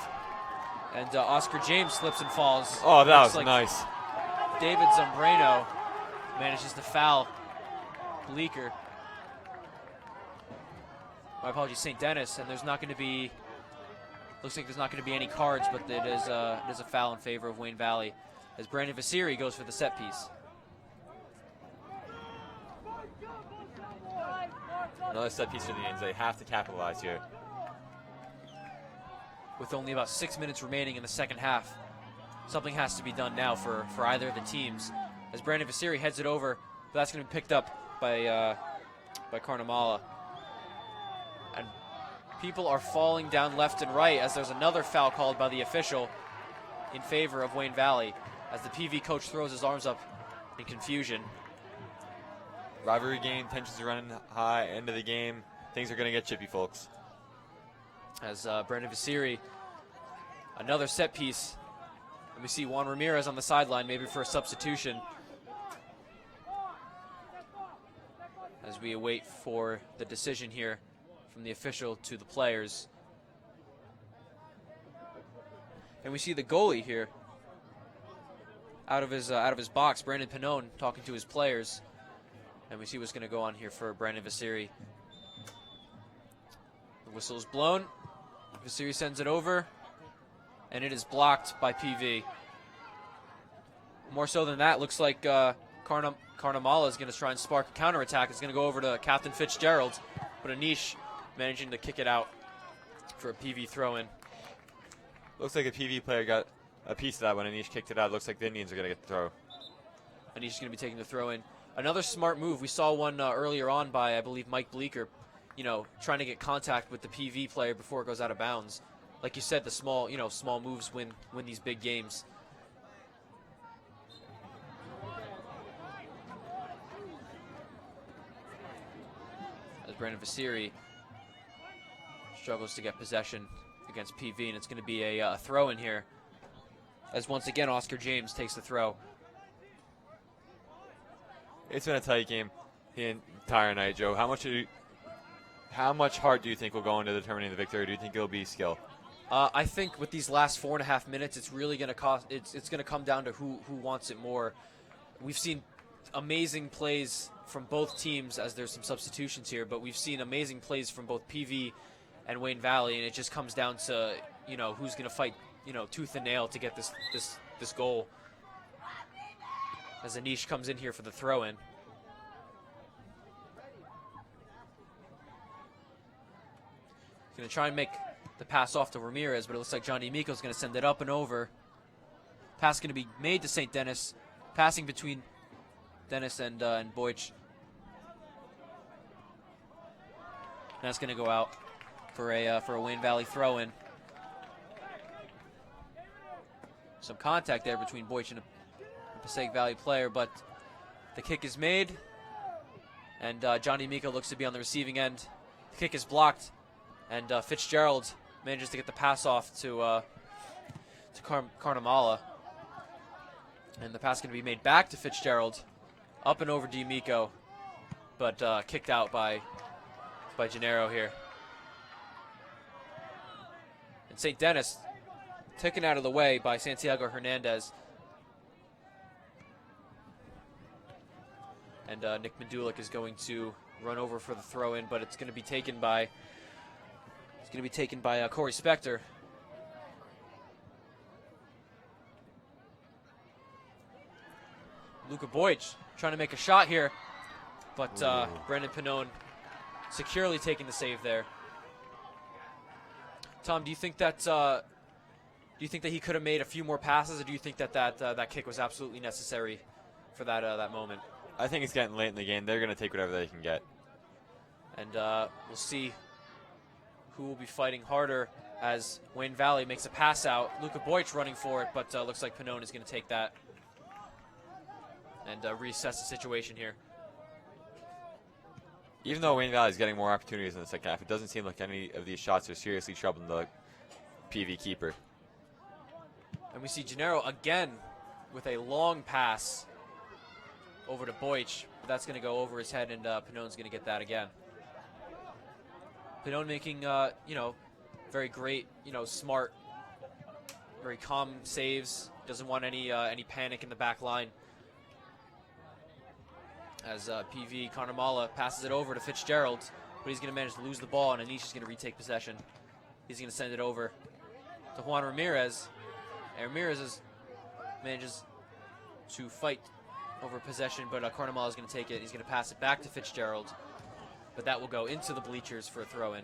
And Oscar James slips and falls. Oh, that Looks was like nice. David Zambrano manages to foul Bleeker. My apologies, St. Denis, and there's not going to be. Looks like there's not going to be any cards, but it is a foul in favor of Wayne Valley as Brandon Vasiri goes for the set piece. Another set piece for the Indians. They have to capitalize here. With only about 6 minutes remaining in the second half, something has to be done now for either of the teams. As Brandon Vasiri heads it over, but that's going to be picked up by Carnamala. And people are falling down left and right as there's another foul called by the official in favor of Wayne Valley as the PV coach throws his arms up in confusion. Rivalry game, tensions are running high, end of the game. Things are going to get chippy, folks. As Brandon Vasiri, another set piece. And we see Juan Ramirez on the sideline, maybe for a substitution. As we await for the decision here from the official to the players. And we see the goalie here out of his box, Brandon Pannone, talking to his players. And we see what's going to go on here for Brandon Vasiri. The whistle is blown. Vasiri sends it over, and it is blocked by PV. More so than that, looks like Carnamala is going to try and spark a counterattack. It's going to go over to Captain Fitzgerald, but Anish managing to kick it out for a PV throw-in. Looks like a PV player got a piece of that when Anish kicked it out. Looks like the Indians are going to get the throw. Anish is going to be taking the throw-in. Another smart move. We saw one earlier on by, I believe, Mike Bleeker, trying to get contact with the PV player before it goes out of bounds. Like you said, the small moves win these big games. As Brandon Vasiri struggles to get possession against PV, and it's going to be a throw in here. As once again, Oscar James takes the throw. It's been a tight game the entire night, Joe. How much heart do you think will go into determining the victory? Or do you think it'll be skill? I think with these last 4.5 minutes, it's really going to cost. It's going to come down to who wants it more. We've seen amazing plays from both teams as there's some substitutions here, but we've seen amazing plays from both PV and Wayne Valley, and it just comes down to who's going to fight tooth and nail to get this goal. As Anish comes in here for the throw-in. He's going to try and make the pass off to Ramirez, but it looks like John D'Amico is going to send it up and over. Pass going to be made to St. Denis. Passing between Dennis and Boych. That's going to go out for a Wayne Valley throw-in. Some contact there between Boych and a Passaic Valley player, but the kick is made. And Johnny Miko looks to be on the receiving end. The kick is blocked, and Fitzgerald manages to get the pass off to Carnamala. And the pass going to be made back to Fitzgerald, up and over D'Amico, but kicked out by Gennaro here. And St. Denis taken out of the way by Santiago Hernandez. And Nick Mendulik is going to run over for the throw-in, but it's going to be taken by Corey Spector. Luka Boych trying to make a shot here, but Brandon Pannone securely taking the save there. Tom, do you think that he could have made a few more passes, or do you think that kick was absolutely necessary for that moment? I think it's getting late in the game. They're going to take whatever they can get. And we'll see who will be fighting harder as Wayne Valley makes a pass out. Luka Boych running for it, but looks like Pannone is going to take that and reassess the situation here. Even though Wayne Valley is getting more opportunities in the second half, it doesn't seem like any of these shots are seriously troubling the PV keeper. And we see Gennaro again with a long pass over to Boych. That's going to go over his head, and Pannone's going to get that again. Pannone making, very great, smart, very calm saves. Doesn't want any panic in the back line. As PV Carnamala passes it over to Fitzgerald, but he's going to manage to lose the ball, and Anish is going to retake possession. He's going to send it over to Juan Ramirez. And Ramirez manages to fight over possession, but Carnamala is going to take it. He's going to pass it back to Fitzgerald, but that will go into the bleachers for a throw-in.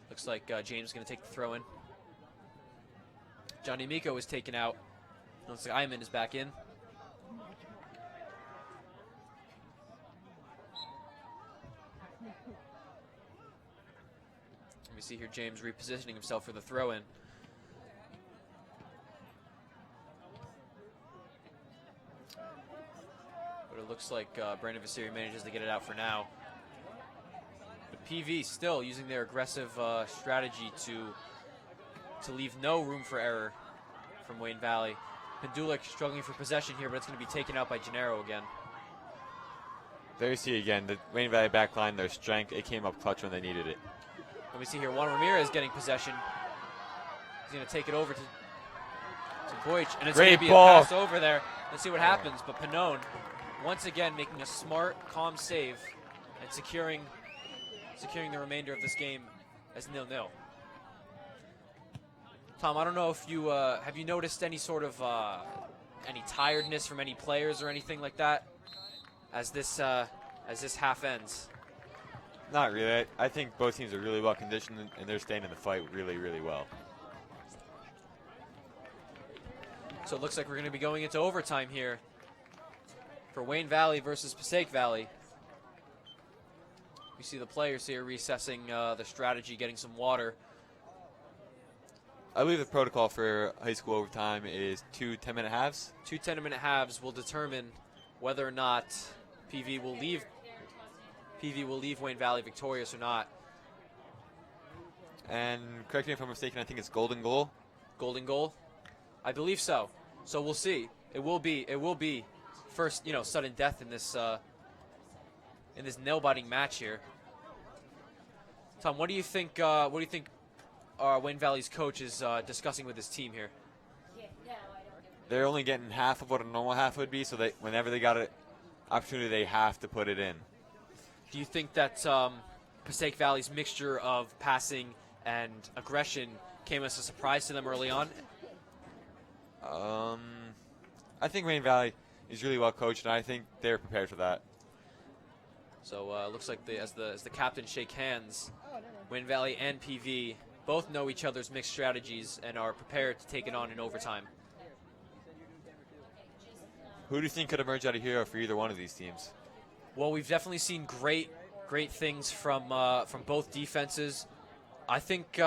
Looks like James is going to take the throw-in. Johnny Miko is taken out. Looks like Ayman is back in. We see here James repositioning himself for the throw-in. But it looks like Brandon Vasiri manages to get it out for now. But PV still using their aggressive strategy to leave no room for error from Wayne Valley. Pendulik struggling for possession here, but it's going to be taken out by Gennaro again. There you see again, the Wayne Valley backline, their strength, it came up clutch when they needed it. And we see here Juan Ramirez getting possession. He's going to take it over to Boych, and it's going to be ball. A pass over there. Let's see what happens. But Pannone, once again, making a smart, calm save and securing the remainder of this game as 0-0. Tom, I don't know if you have you noticed any sort of any tiredness from any players or anything like that as this half ends. Not really. I think both teams are really well conditioned, and they're staying in the fight really, really well. So it looks like we're going to be going into overtime here for Wayne Valley versus Passaic Valley. We see the players here reassessing the strategy, getting some water. I believe the protocol for high school overtime is 2 10-minute halves. 2 10-minute halves will determine whether or not PV will leave Wayne Valley victorious or not. And correct me if I'm mistaken, I think it's golden goal. Golden goal? I believe so. So we'll see. It will be first, sudden death in this nail-biting match here. Tom, what do you think Wayne Valley's coach is discussing with his team here? They're only getting half of what a normal half would be, so whenever they got an opportunity, they have to put it in. Do you think that Passaic Valley's mixture of passing and aggression came as a surprise to them early on? I think Wayne Valley is really well coached, and I think they're prepared for that. So it looks like as the captains shake hands, Wayne Valley and PV both know each other's mixed strategies and are prepared to take it on in overtime. Who do you think could emerge out of here for either one of these teams? Well, we've definitely seen great things from both defenses. I think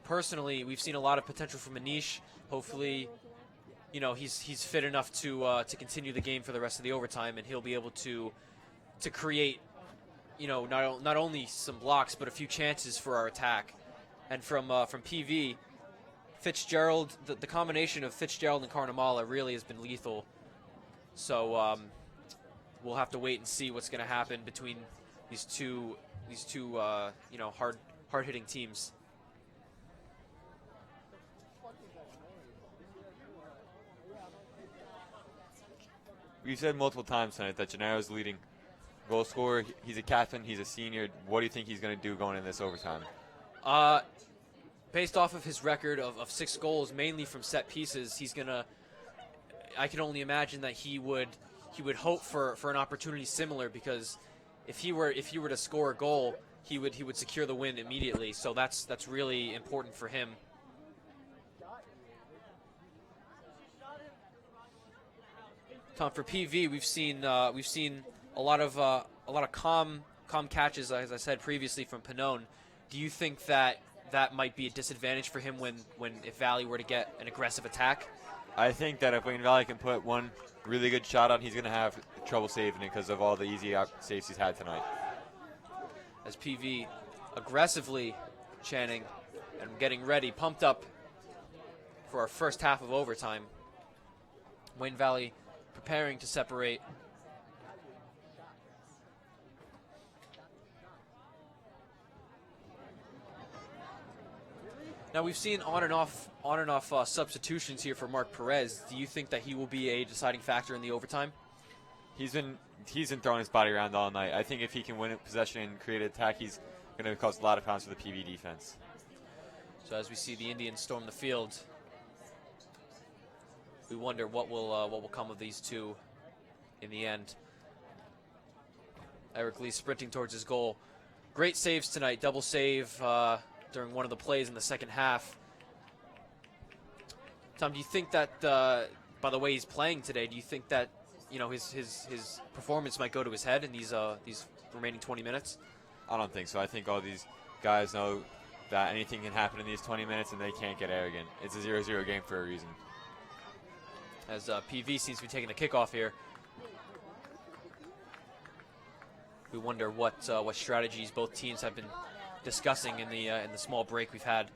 personally we've seen a lot of potential from Anish. Hopefully he's fit enough to continue the game for the rest of the overtime, and he'll be able to create, not only some blocks but a few chances for our attack. And from PV, Fitzgerald, the combination of Fitzgerald and Carnamala really has been lethal. So we'll have to wait and see what's going to happen between these two hard-hitting teams. We've said multiple times tonight that Gennaro's leading goal scorer. He's a captain. He's a senior. What do you think he's going to do going in this overtime? Based off of his record of 6 goals, mainly from set pieces, I can only imagine that he would hope for an opportunity similar, because if he were to score a goal, he would secure the win immediately. So that's really important for him. Tom, for PV, we've seen a lot of calm catches, as I said previously, from Pannone. Do you think that might be a disadvantage for him if Valley were to get an aggressive attack? I think that if Wayne Valley can put one really good shot on, he's going to have trouble saving it because of all the easy saves he's had tonight. As PV aggressively chanting and getting ready, pumped up for our first half of overtime. Wayne Valley preparing to separate. Now we've seen on and off substitutions here for Mark Perez. Do you think that he will be a deciding factor in the overtime? He's been throwing his body around all night. I think if he can win possession and create an attack, he's going to cause a lot of pounds for the PV defense. So as we see the Indians storm the field, we wonder what will come of these two in the end. Eric Lee sprinting towards his goal. Great saves tonight. Double save during one of the plays in the second half. Tom, do you think that by the way he's playing today, do you think that his performance might go to his head in these remaining 20 minutes? I don't think so. I think all these guys know that anything can happen in these 20 minutes, and they can't get arrogant. It's a 0-0 game for a reason. As PV seems to be taking the kickoff here. We wonder what strategies both teams have been discussing in the small break we've had.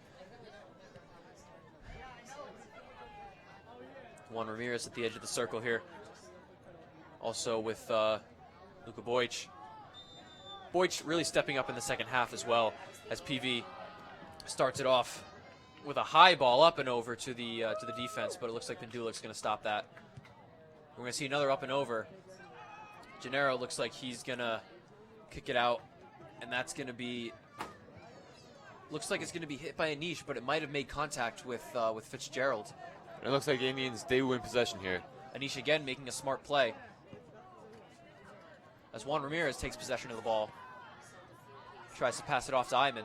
Juan Ramirez at the edge of the circle here. Also with Luka Boych. Boych really stepping up in the second half as well, as PV starts it off with a high ball up and over to the defense, but it looks like Pendulik's going to stop that. We're going to see another up and over. Gennaro looks like he's going to kick it out, and that's going to be, looks like it's going to be hit by a niche, but it might have made contact with Fitzgerald. It looks like the Indians, they win possession here. Anish again making a smart play, as Juan Ramirez takes possession of the ball. Tries to pass it off to Iman.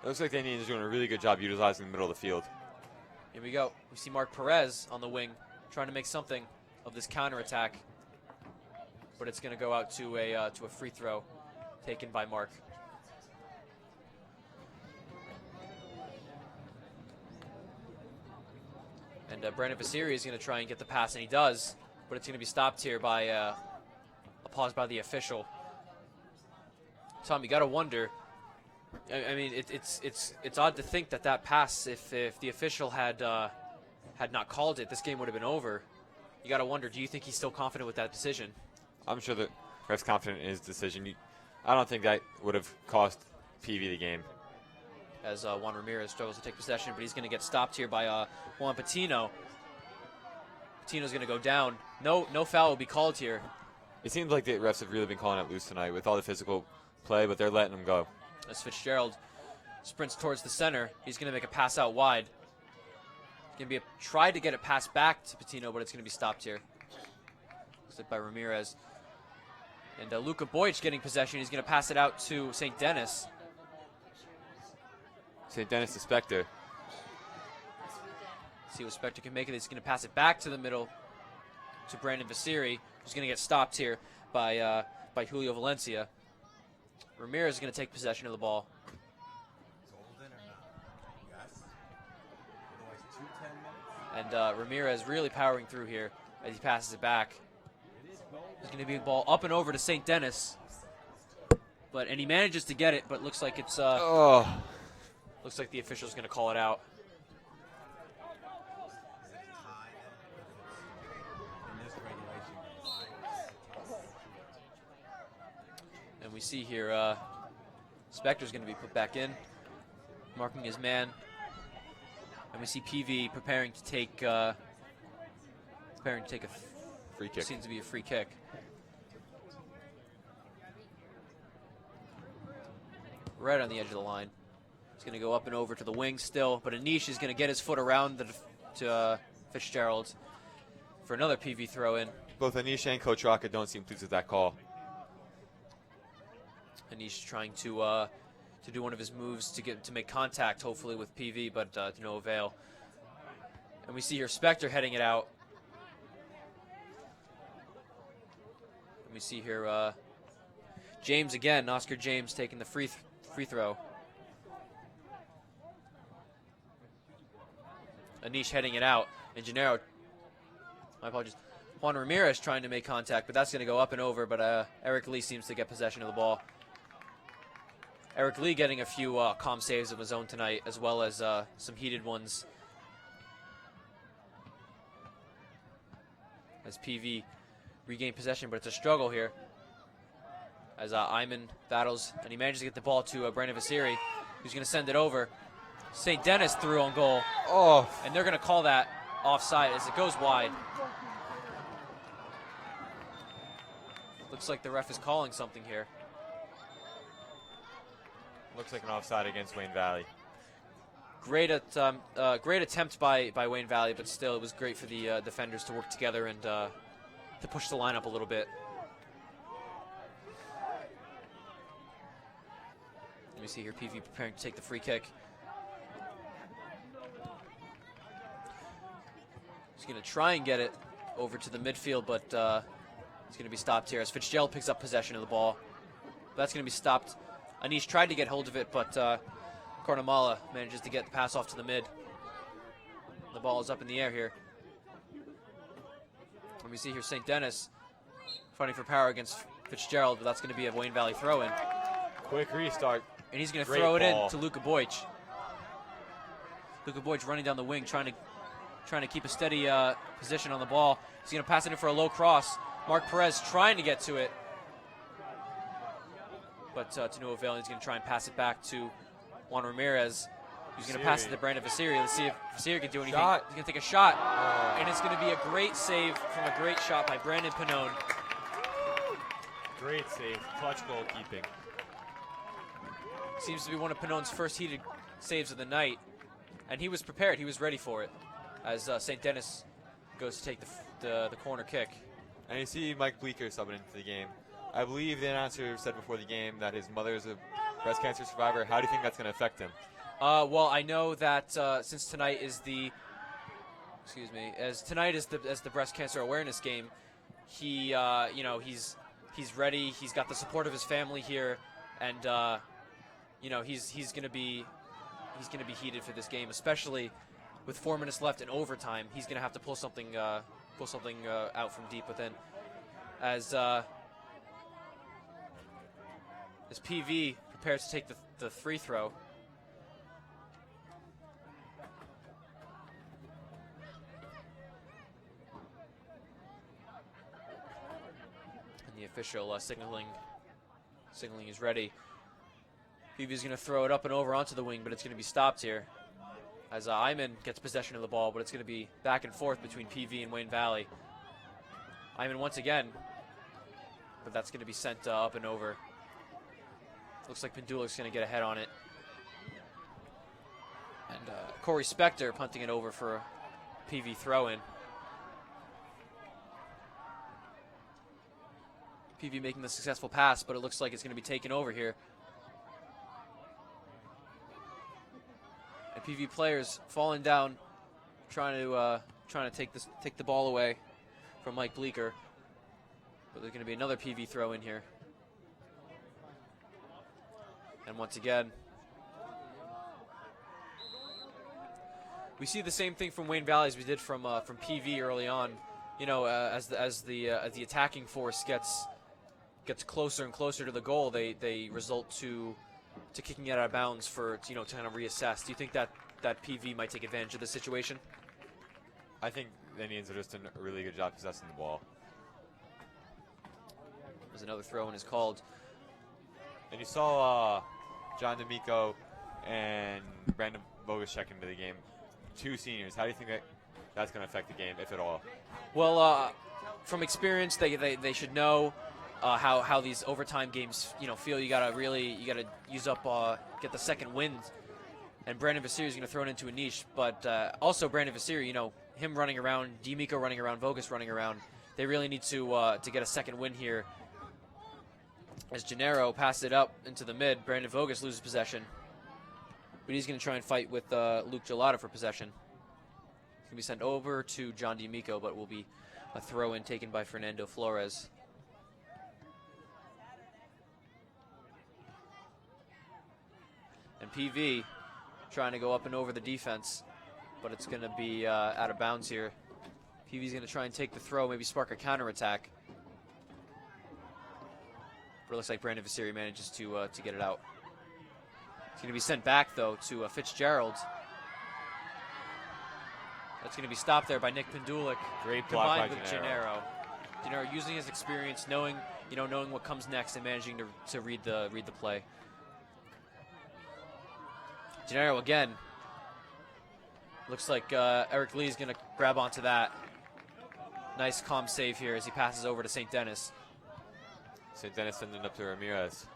It looks like the Indians are doing a really good job utilizing the middle of the field. Here we go. We see Mark Perez on the wing trying to make something of this counterattack, but it's going to go out to a free throw taken by Mark. And Brandon Vasiri is going to try and get the pass, and he does, but it's going to be stopped here by a pause by the official. Tom, you got to wonder. I mean, it's odd to think that pass, if the official had not called it, this game would have been over. You got to wonder, do you think he's still confident with that decision? I'm sure that ref's confident in his decision. I don't think that would have cost PV the game. As Juan Ramirez struggles to take possession, but he's going to get stopped here by Juan Patino. Patino's going to go down. No foul will be called here. It seems like the refs have really been calling it loose tonight with all the physical play, but they're letting them go. As Fitzgerald sprints towards the center, he's going to make a pass out wide. It's going to be try to get it passed back to Patino, but it's going to be stopped here. Looks like by Ramirez. And Luka Boych getting possession. He's going to pass it out to St. Denis. St. Denis to Spector. See what Spector can make it. He's going to pass it back to the middle to Brandon Vasiri, who's going to get stopped here by Julio Valencia. Ramirez is going to take possession of the ball. And Ramirez really powering through here as he passes it back. There's going to be a ball up and over to St. Denis. And he manages to get it, but looks like it's looks like the official's going to call it out. And we see here Spector's going to be put back in, marking his man. And we see PV preparing to take a Free kick. Seems to be a free kick. Right on the edge of the line. It's going to go up and over to the wing still, but Anish is going to get his foot around to Fitzgerald for another PV throw in. Both Anish and Coach Rocket don't seem pleased with that call. Anish trying to do one of his moves to make contact, hopefully with PV, but to no avail. And we see here Spector heading it out. And we see here James again, Oscar James taking the free throw. Anish heading it out, and Gennaro, my apologies, Juan Ramirez trying to make contact, but that's going to go up and over, but Eric Lee seems to get possession of the ball. Eric Lee getting a few calm saves of his own tonight, as well as some heated ones. As PV regain possession, but it's a struggle here. As Iman battles, and he manages to get the ball to Brandon Vasiri, who's going to send it over. St. Denis threw on goal. Oh. And they're going to call that offside as it goes wide. Looks like the ref is calling something here. Looks like an offside against Wayne Valley. Great attempt by Wayne Valley, but still it was great for the defenders to work together and to push the line up a little bit. Let me see here, PV preparing to take the free kick. He's going to try and get it over to the midfield, but it's going to be stopped here as Fitzgerald picks up possession of the ball. That's going to be stopped. Anish tried to get hold of it, but Cornamala manages to get the pass off to the mid. The ball is up in the air here. Let me see here, St. Denis fighting for power against Fitzgerald, but that's going to be a Wayne Valley throw-in. Quick restart. And he's going to Great throw it ball. in to Luka Boych. Luka Boych running down the wing, trying to keep a steady position on the ball. He's going to pass it in for a low cross. Mark Perez trying to get to it, but to no avail. He's going to try and pass it back to Juan Ramirez. He's going to pass it to Brandon Vasiri. Let's see if Vasiri can do anything. Shot. He's going to take a shot, and it's going to be a great save from a great shot by Brandon Pannone. Great save. Clutch goalkeeping. Seems to be one of Pannone's first heated saves of the night, and he was prepared. He was ready for it as St. Denis goes to take the corner kick. And you see Mike Bleeker subbing into the game. I believe the announcer said before the game that his mother is a breast cancer survivor. How do you think that's going to affect him? Well, I know that since tonight is the breast cancer awareness game, he he's ready. He's got the support of his family here, and he's going to be heated for this game, especially with 4 minutes left in overtime. He's going to have to pull something out from deep within, as PV prepares to take the free throw. And the official signaling is ready. PV is going to throw it up and over onto the wing, but it's going to be stopped here as Iman gets possession of the ball, but it's going to be back and forth between PV and Wayne Valley. Iman once again, but that's going to be sent up and over. Looks like Pendulik's going to get ahead on it. And Corey Spector punting it over for a PV throw-in. PV making the successful pass, but it looks like it's going to be taken over here. And PV players falling down, trying to take the ball away from Mike Bleeker. But there's going to be another PV throw in here. And once again, We see the same thing from Wayne Valley as we did from PV early on. You know, as the attacking force gets closer and closer to the goal, they result to kicking it out of bounds for to kind of reassess. Do you think that PV might take advantage of the situation? I think the Indians are just doing a really good job possessing the ball. There's another throw in is called. And you saw John D'Amico and Brandon Bogus check into the game. 2 seniors. How do you think that's going to affect the game, if at all? Well, from experience, they should know how these overtime games feel. You gotta use up get the second wind, and Brandon Vasiri is going to throw it into a niche. But also Brandon Vasiri, him running around, D'Amico running around, Vogus running around. They really need to get a second win here. As Gennaro passes it up into the mid, Brandon Vogus loses possession. But he's going to try and fight with Luke Gelada for possession. It's going to be sent over to John D'Amico, but will be a throw-in taken by Fernando Flores. And PV trying to go up and over the defense, but it's going to be out of bounds here. PV's going to try and take the throw, maybe spark a counterattack. But it looks like Brandon Vasiri manages to get it out. It's going to be sent back, though, to Fitzgerald. That's going to be stopped there by Nick Pendulik. Great block by combined with Gennaro. Gennaro using his experience, knowing what comes next, and managing to read the play. Gennaro again. Looks like Eric Lee's going to grab onto that. Nice calm save here as he passes over to St. Dennis. St. Dennis sending it up to Ramirez.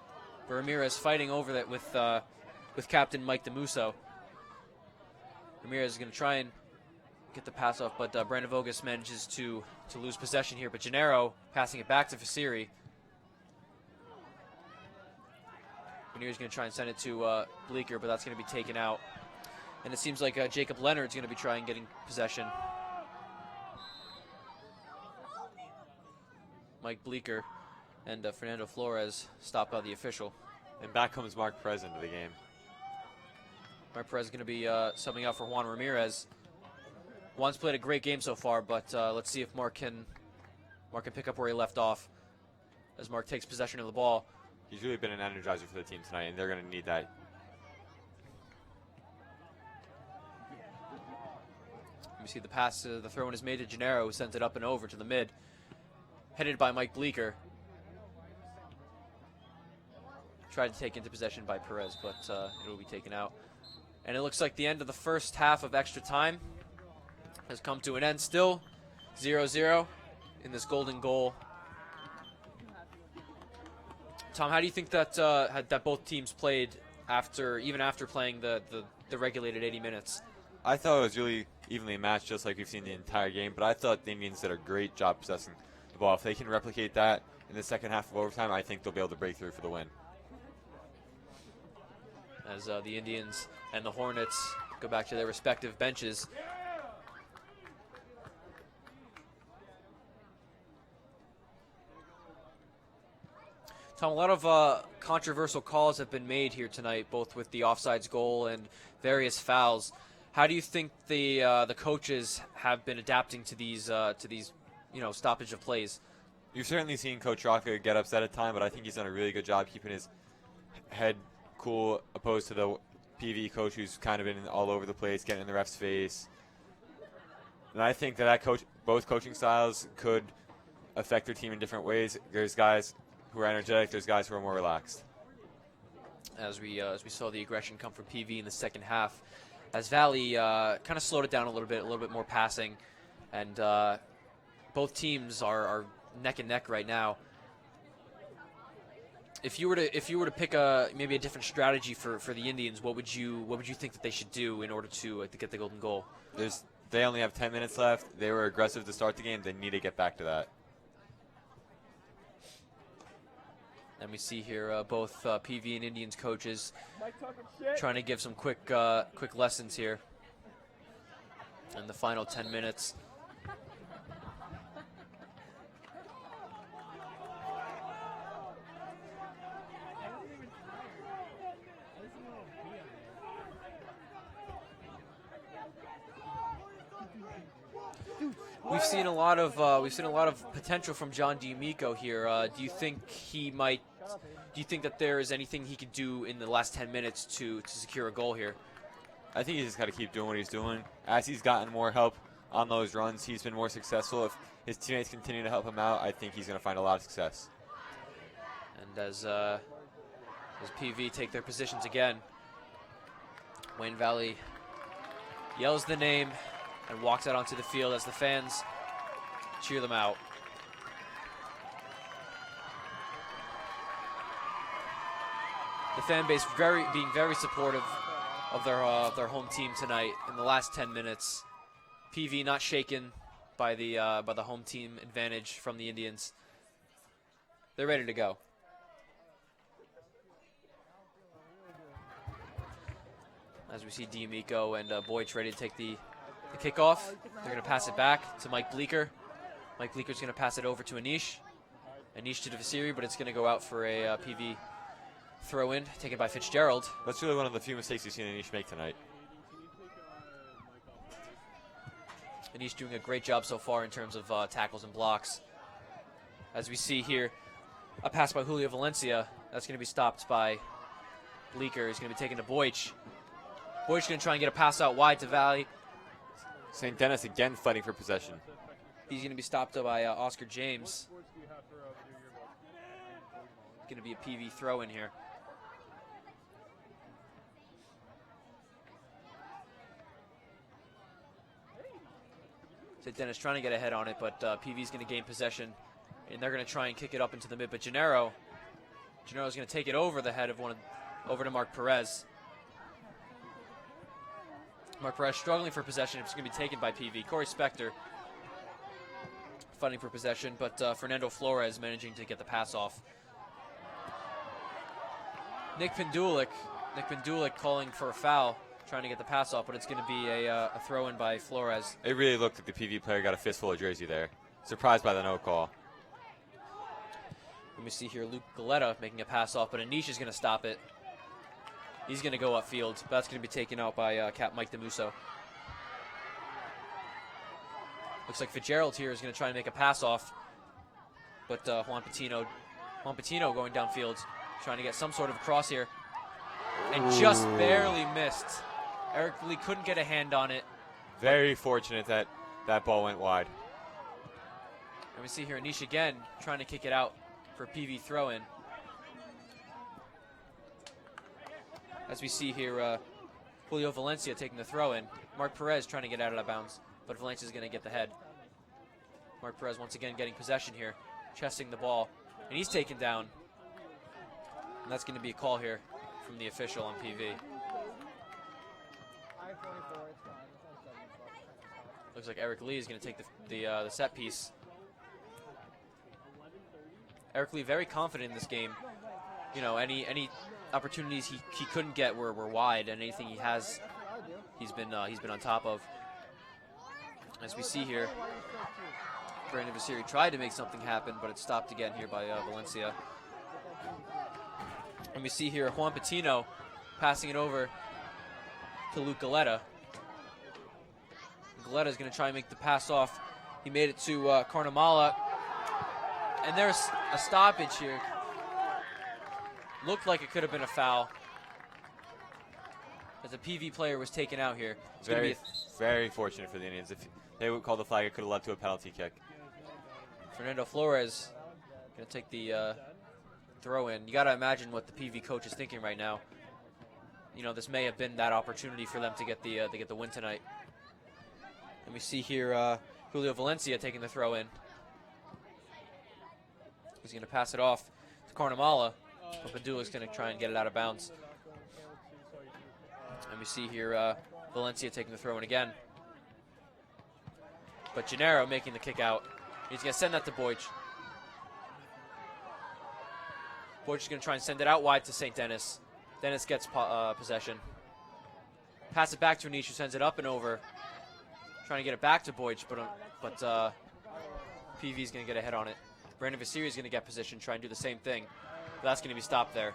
Ramirez fighting over that with Captain Mike DeMusso. Ramirez is going to try and get the pass off, but Brandon Vogus manages to lose possession here. But Gennaro passing it back to Vasiri. Ramirez is going to try and send it to Bleeker, but that's going to be taken out. And it seems like Jacob Leonard's going to be trying getting possession. Mike Bleeker and Fernando Flores stopped by the official. And back comes Mark Perez into the game. Mark Perez is going to be subbing out for Juan Ramirez. Juan's played a great game so far, but let's see if Mark can pick up where he left off as Mark takes possession of the ball. He's really been an energizer for the team tonight, and they're going to need that. You see the pass, the throw-in is made to Gennaro, who sends it up and over to the mid. Headed by Mike Bleeker. Tried to take into possession by Perez, but it will be taken out. And it looks like the end of the first half of extra time has come to an end. Still 0-0 in this golden goal. Tom, how do you think that that both teams played even after playing the regulated 80 minutes? I thought it was really evenly matched, just like we've seen the entire game, but I thought the Indians did a great job possessing the ball. If they can replicate that in the second half of overtime, I think they'll be able to break through for the win. As the Indians and the Hornets go back to their respective benches. Tom, a lot of controversial calls have been made here tonight, both with the offsides goal and various fouls. How do you think the coaches have been adapting to these stoppage of plays? You've certainly seen Coach Rocca get upset at time, but I think he's done a really good job keeping his head cool, opposed to the PV coach who's kind of been all over the place, getting in the ref's face. And I think that both coaching styles could affect their team in different ways. There's guys who are energetic, there's guys who are more relaxed. As we saw the aggression come from PV in the second half, as Valley kind of slowed it down a little bit more passing, and both teams are neck and neck right now. If you were to pick maybe a different strategy for the Indians, what would you think that they should do in order to get the golden goal? They only have 10 minutes left. They were aggressive to start the game. They need to get back to that. And we see here both PV and Indians coaches trying to give some quick lessons here in the final 10 minutes. We've seen a lot of potential from John D'Amico here. Do you think that there is anything he could do in the last 10 minutes to secure a goal here? I think he's just got to keep doing what he's doing. As he's gotten more help on those runs, he's been more successful. If his teammates continue to help him out, I think he's going to find a lot of success. And as PV take their positions again, Wayne Valley yells the name and walks out onto the field as the fans cheer them out. The fan base being very supportive of their home team tonight in the last 10 minutes. PV not shaken by the home team advantage from the Indians. They're ready to go. As we see D'Amico and Boych ready to take the kickoff. They're going to pass it back to Mike Bleeker. Mike Bleeker's going to pass it over to Anish. Anish to Vasiri, but it's going to go out for a PV throw-in, taken by Fitzgerald. That's really one of the few mistakes you've seen Anish make tonight. Anish doing a great job so far in terms of tackles and blocks. As we see here, a pass by Julio Valencia. That's going to be stopped by Bleeker. He's going to be taken to Boych. Boych going to try and get a pass out wide to Valley. St. Denis again fighting for possession. He's going to be stopped by Oscar James. Going to be a PV throw-in here. St. Denis trying to get ahead on it, but PV's going to gain possession, and they're going to try and kick it up into the mid. But Gennaro's going to take it over the head of over to Mark Perez. Mark Perez struggling for possession. It's going to be taken by PV. Corey Spector fighting for possession, but Fernando Flores managing to get the pass off. Nick Pendulik calling for a foul, trying to get the pass off, but it's going to be a throw-in by Flores. It really looked like the PV player got a fistful of jersey there. Surprised by the no call. Let me see here, Luke Galetta making a pass off, but Anish is going to stop it. He's going to go upfield, but that's going to be taken out by Cap Mike DeMusso. Looks like Fitzgerald here is going to try and make a pass off, but Juan Patino going downfield, trying to get some sort of cross here, and just barely missed. Eric Lee couldn't get a hand on it. Very fortunate that that ball went wide. And we see here Anish again trying to kick it out for a PV throw-in. As we see here, Julio Valencia taking the throw-in. Mark Perez trying to get out of bounds, but Valencia's going to get the head. Mark Perez once again getting possession here, chesting the ball, and he's taken down. And that's going to be a call here from the official on PV. Looks like Eric Lee is going to take the set piece. Eric Lee very confident in this game. You know, any opportunities he couldn't get were wide, and anything he has, he's been on top of. As we see here, Brandon Vasiri tried to make something happen, but it's stopped again here by Valencia. And we see here Juan Patino passing it over to Luke Galetta. Galetta is going to try and make the pass off. He made it to Carnamala. And there's a stoppage here. Looked like it could have been a foul, as a PV player was taken out here. It's Very fortunate for the Indians. If they would call the flag, it could have led to a penalty kick. Fernando Flores going to take the throw in. You got to imagine what the PV coach is thinking right now. You know, this may have been that opportunity for them to get the win tonight. And we see here Julio Valencia taking the throw in. He's going to pass it off to Carnamala, but Paduli's going to try and get it out of bounds. And we see here Valencia taking the throw in again. But Gennaro making the kick out. He's going to send that to Boych. Boych is going to try and send it out wide to St. Denis. Dennis gets possession. Pass it back to Anish, who sends it up and over. Trying to get it back to Boych, but PV is going to get ahead on it. Brandon Vasiri is going to get position, try and do the same thing. But that's going to be stopped there.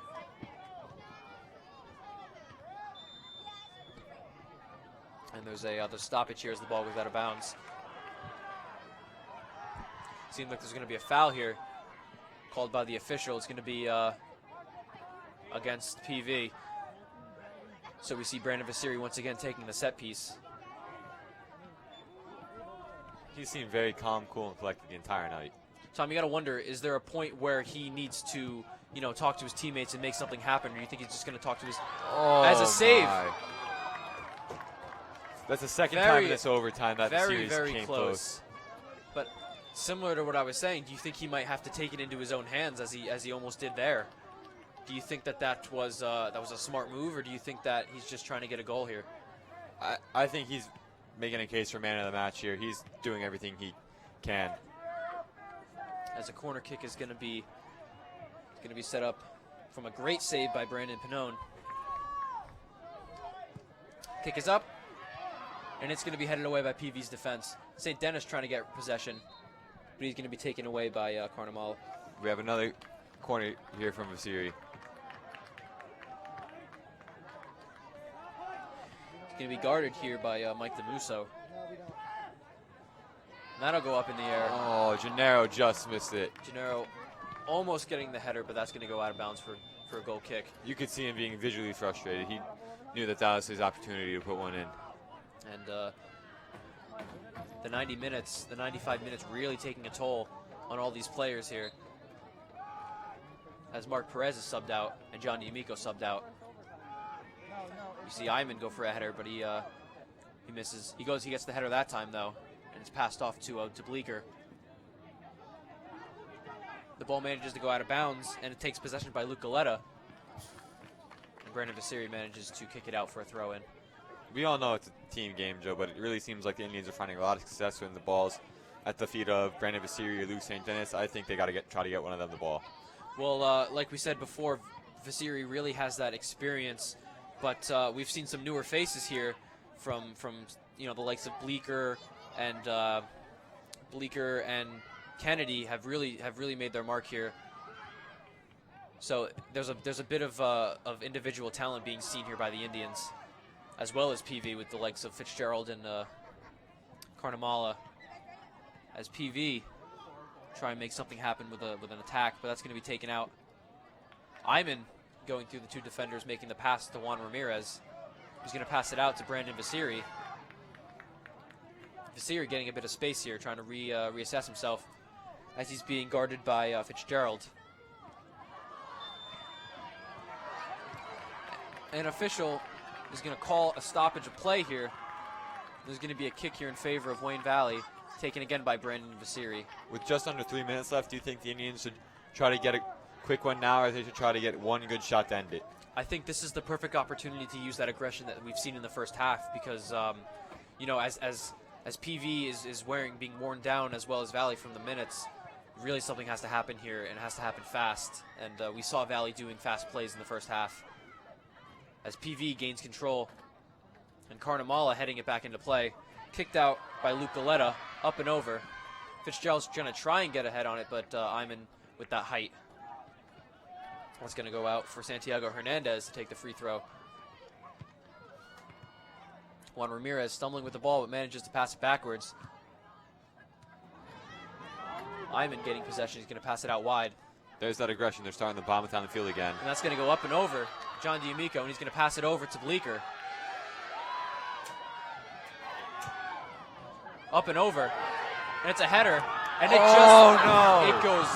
And there's a stoppage here as the ball goes out of bounds. Seems like there's going to be a foul here called by the official. It's going to be against PV. So we see Brandon Vasiri once again taking the set piece. He seemed very calm, cool, and collected the entire night. Tom, you got to wonder, is there a point where he needs to, talk to his teammates and make something happen, or do you think he's just going to talk to his... as a save. My. That's the second time in this overtime that the series came close. But similar to what I was saying, do you think he might have to take it into his own hands as he almost did there? Do you think that was a smart move, or do you think that he's just trying to get a goal here? I think he's making a case for man of the match here. He's doing everything he can. As a corner kick is going to be set up from a great save by Brandon Pannone. Kick is up, and it's going to be headed away by PV's defense. St. Denis trying to get possession, but he's going to be taken away by Carnamala. We have another corner here from Vasiri. It's going to be guarded here by Mike DeMusso. That'll go up in the air. Oh, Gennaro just missed it. Gennaro almost getting the header, but that's going to go out of bounds for a goal kick. You could see him being visually frustrated. He knew that was his opportunity to put one in. And the 95 minutes really taking a toll on all these players here. As Mark Perez is subbed out and John D'Amico subbed out. You see Iman go for a header, but he misses. He gets the header that time though. And it's passed off to Bleeker. The ball manages to go out of bounds, and it takes possession by Luke Galetta. And Brandon Vasiri manages to kick it out for a throw-in. We all know it's a team game, Joe, but it really seems like the Indians are finding a lot of success when the ball's at the feet of Brandon Vasiri or Luke St. Denis. I think they got to try to get one of them the ball. Well, like we said before, Vasiri really has that experience, but we've seen some newer faces here from the likes of Bleeker and Kennedy have really made their mark here. So there's a bit of individual talent being seen here by the Indians, as well as PV with the likes of Fitzgerald and Carnamala. As PV try and make something happen with an attack, but that's going to be taken out. Iman going through the two defenders, making the pass to Juan Ramirez. He's going to pass it out to Brandon Vasiri. Vasiri getting a bit of space here, trying to reassess himself as he's being guarded by Fitzgerald. An official is going to call a stoppage of play here. There's going to be a kick here in favor of Wayne Valley, taken again by Brandon Vasiri. With just under 3 minutes left, do you think the Indians should try to get a quick one now, or they should try to get one good shot to end it? I think this is the perfect opportunity to use that aggression that we've seen in the first half, because as PV is being worn down as well as Valley from the minutes, really something has to happen here, and it has to happen fast. And we saw Valley doing fast plays in the first half. As PV gains control, and Carnamala heading it back into play. Kicked out by Luke Galetta, up and over. Fitzgerald's going to try and get ahead on it, but Iman with that height. That's going to go out for Santiago Hernandez to take the free throw. Juan Ramirez stumbling with the ball, but manages to pass it backwards. Iman getting possession. He's going to pass it out wide. There's that aggression. They're starting to bomb it down the field again. And that's going to go up and over John D'Amico, and he's going to pass it over to Bleeker. Up and over. And it's a header. And it goes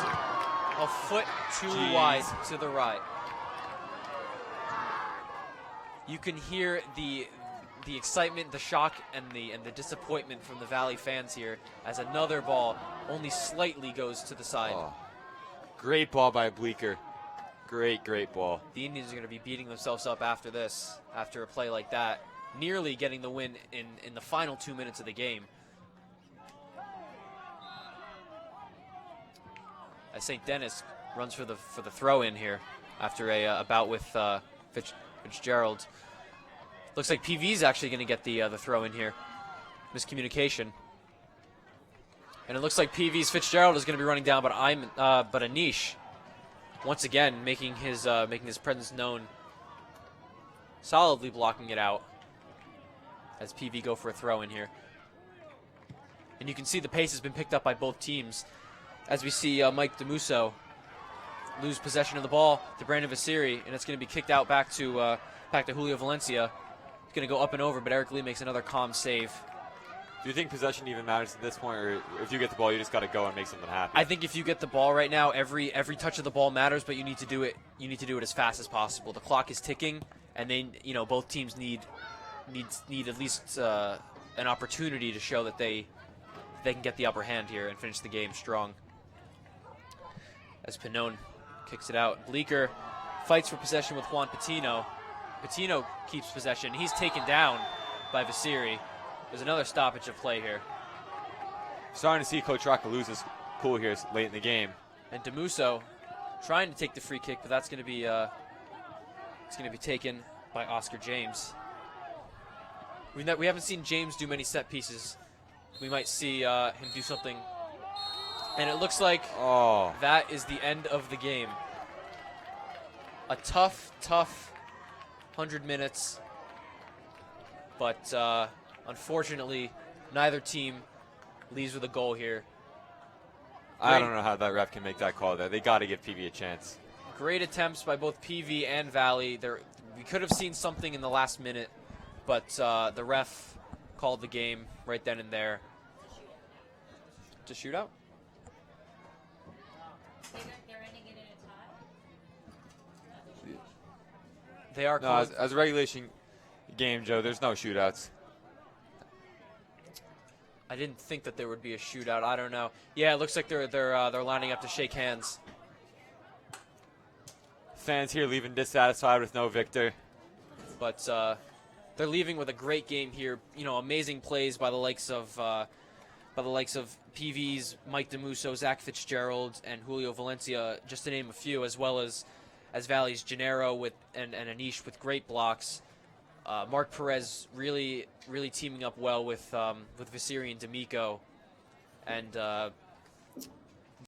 a foot too wide to the right. You can hear the excitement, the shock, and the disappointment from the Valley fans here as another ball only slightly goes to the side. Oh. Great ball by Bleeker. Great ball. The Indians are going to be beating themselves up after this, after a play like that, nearly getting the win in the final 2 minutes of the game. As St. Denis runs for the throw-in here after a bout with Fitzgerald. Looks like PV's actually going to get the throw-in here. Miscommunication. And it looks like PV's Fitzgerald is going to be running down, but Anish, once again, making his presence known, solidly blocking it out as PV go for a throw-in here. And you can see the pace has been picked up by both teams. as we see Mike DeMusso lose possession of the ball to Brandon Vasiri, and it's going to be kicked out back to Julio Valencia. It's going to go up and over, but Eric Lee makes another calm save. Do you think possession even matters at this point, or if you get the ball, you just got to go and make something happen? I think if you get the ball right now, every touch of the ball matters, but you need to do it. You need to do it as fast as possible. The clock is ticking, and both teams need at least an opportunity to show that they can get the upper hand here and finish the game strong. As Pannone kicks it out, Bleecker fights for possession with Juan Patino. Patino keeps possession. He's taken down by Vasiri. There's another stoppage of play here. Starting to see Coach Rocca lose his cool here late in the game. And DeMusso trying to take the free kick, but that's going to be taken by Oscar James. We haven't seen James do many set pieces. We might see him do something. And it looks like that is the end of the game. A tough 100 minutes. But unfortunately, neither team leaves with a goal here. I don't know how that ref can make that call there. They got to give PV a chance. Great attempts by both PV and Valley. We could have seen something in the last minute, but the ref called the game right then and there. To shootout? They're ending it in a tie? They are No, called. as a regulation game, Joe, there's no shootouts. I didn't think that there would be a shootout. I don't know. Yeah, it looks like they're lining up to shake hands. Fans here leaving dissatisfied with no victor. But they're leaving with a great game here. Amazing plays by the likes of PV's Mike DeMusso, Zach Fitzgerald, and Julio Valencia, just to name a few, as well as Valley's Gennaro and Anish with great blocks. Mark Perez really teaming up well with Vasiri and D'Amico, and